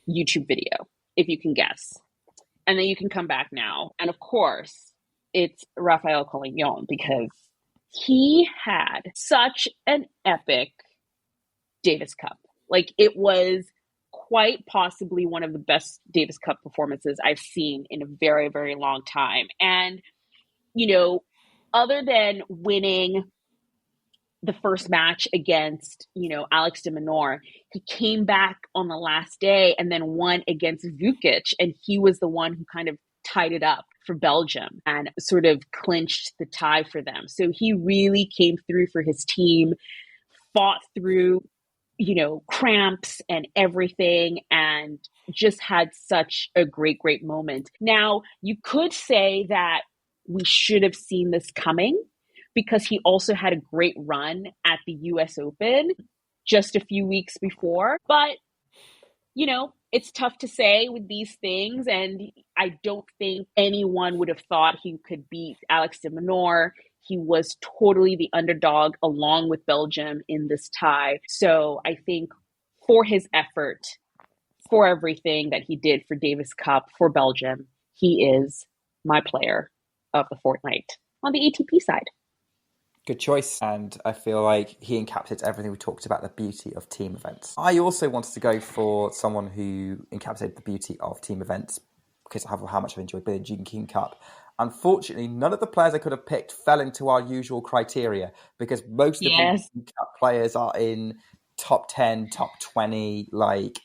YouTube video, if you can guess. And then you can come back now. And of course, it's Rafael Collignon, because he had such an epic Davis Cup. Like, it was quite possibly one of the best Davis Cup performances I've seen in a very, very long time. And, you know, other than winning the first match against, Alex de Minaur, he came back on the last day and then won against Vukic, and he was the one who kind of tied it up for Belgium and sort of clinched the tie for them. So he really came through for his team, fought through, cramps and everything, and just had such a great, great moment. Now, you could say that we should have seen this coming, because he also had a great run at the US Open just a few weeks before. But, it's tough to say with these things. And I don't think anyone would have thought he could beat Alex de Minaur. He was totally the underdog along with Belgium in this tie. So I think for his effort, for everything that he did for Davis Cup, for Belgium, he is my Player of the Fortnight on the ATP side. Good choice. And I feel like he encapsulates everything we talked about, the beauty of team events. I also wanted to go for someone who encapsulated the beauty of team events, because of how much I've enjoyed Billie Jean Cup. Unfortunately, none of the players I could have picked fell into our usual criteria, because most of the Billie Jean Cup players are in top 10, top 20. Like,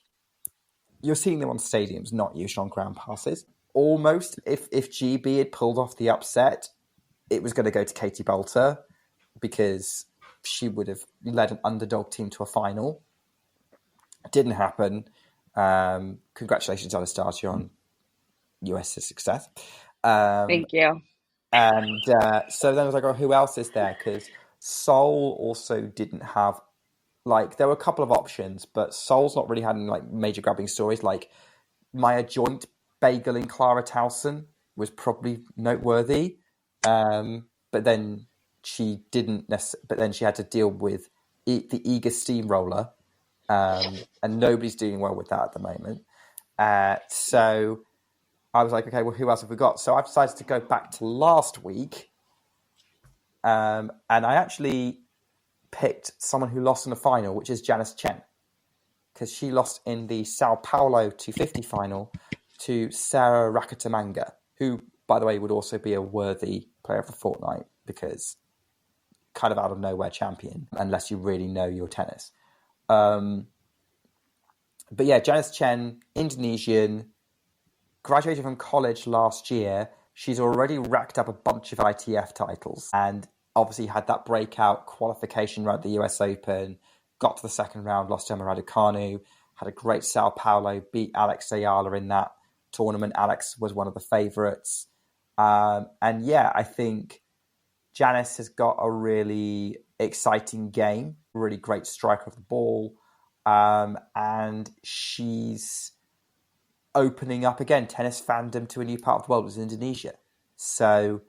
you're seeing them on stadiums, not usually on ground passes. Almost, if GB had pulled off the upset, it was going to go to Katie Boulter, because she would have led an underdog team to a final. It didn't happen. Congratulations, Anastasia, on US's success. Thank you. And so then I was like, oh, who else is there? Because Seoul also didn't have, there were a couple of options, but Seoul's not really had any, major grabbing stories. Maya Joint bageling Clara Towson was probably noteworthy. But then she didn't but then she had to deal with the eager steamroller. And nobody's doing well with that at the moment. So I was like, okay, well, who else have we got? So I've decided to go back to last week. And I actually picked someone who lost in the final, which is Janice Tjen, because she lost in the Sao Paulo 250 final to Sarah Rakatamanga, who, by the way, would also be a worthy player of the Fortnight, because kind of out of nowhere champion, unless you really know your tennis. But yeah, Janice Tjen, Indonesian, graduated from college last year. She's already racked up a bunch of ITF titles and obviously had that breakout qualification round at the US Open, got to the second round, lost to Emma Raducanu, had a great Sao Paulo, beat Alex Ayala in that tournament. Alex was one of the favourites. And yeah, I think Janice has got a really exciting game, really great striker of the ball. And she's opening up again tennis fandom to a new part of the world, which is Indonesia. So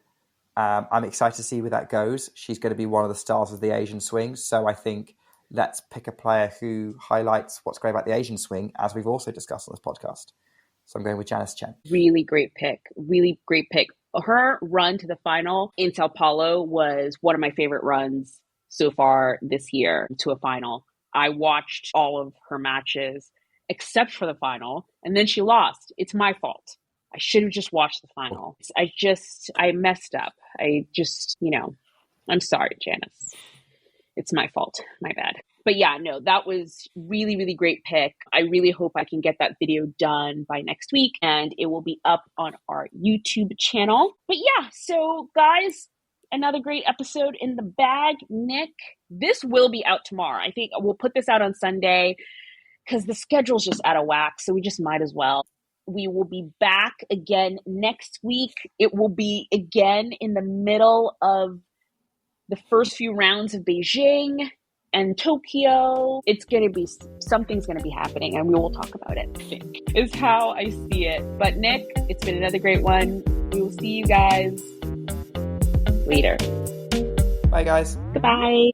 I'm excited to see where that goes. She's going to be one of the stars of the Asian swing. So I think let's pick a player who highlights what's great about the Asian swing, as we've also discussed on this podcast. So I'm going with Janice Tjen. Really great pick. Really great pick. Her run to the final in Sao Paulo was one of my favorite runs so far this year to a final. I watched all of her matches except for the final, and then she lost. It's my fault. I should have just watched the final. I messed up. I'm sorry, Janice. It's my fault. My bad. But yeah, no, that was really, really great pick. I really hope I can get that video done by next week, and it will be up on our YouTube channel. But yeah, so guys, another great episode in the bag. Nick, this will be out tomorrow. I think we'll put this out on Sunday because the schedule's just out of whack, so we just might as well. We will be back again next week. It will be again in the middle of the first few rounds of Beijing and Tokyo. Something's going to be happening, and we will talk about it, I think, is how I see it. But Nick, it's been another great one. We will see you guys later. Bye, guys. Goodbye.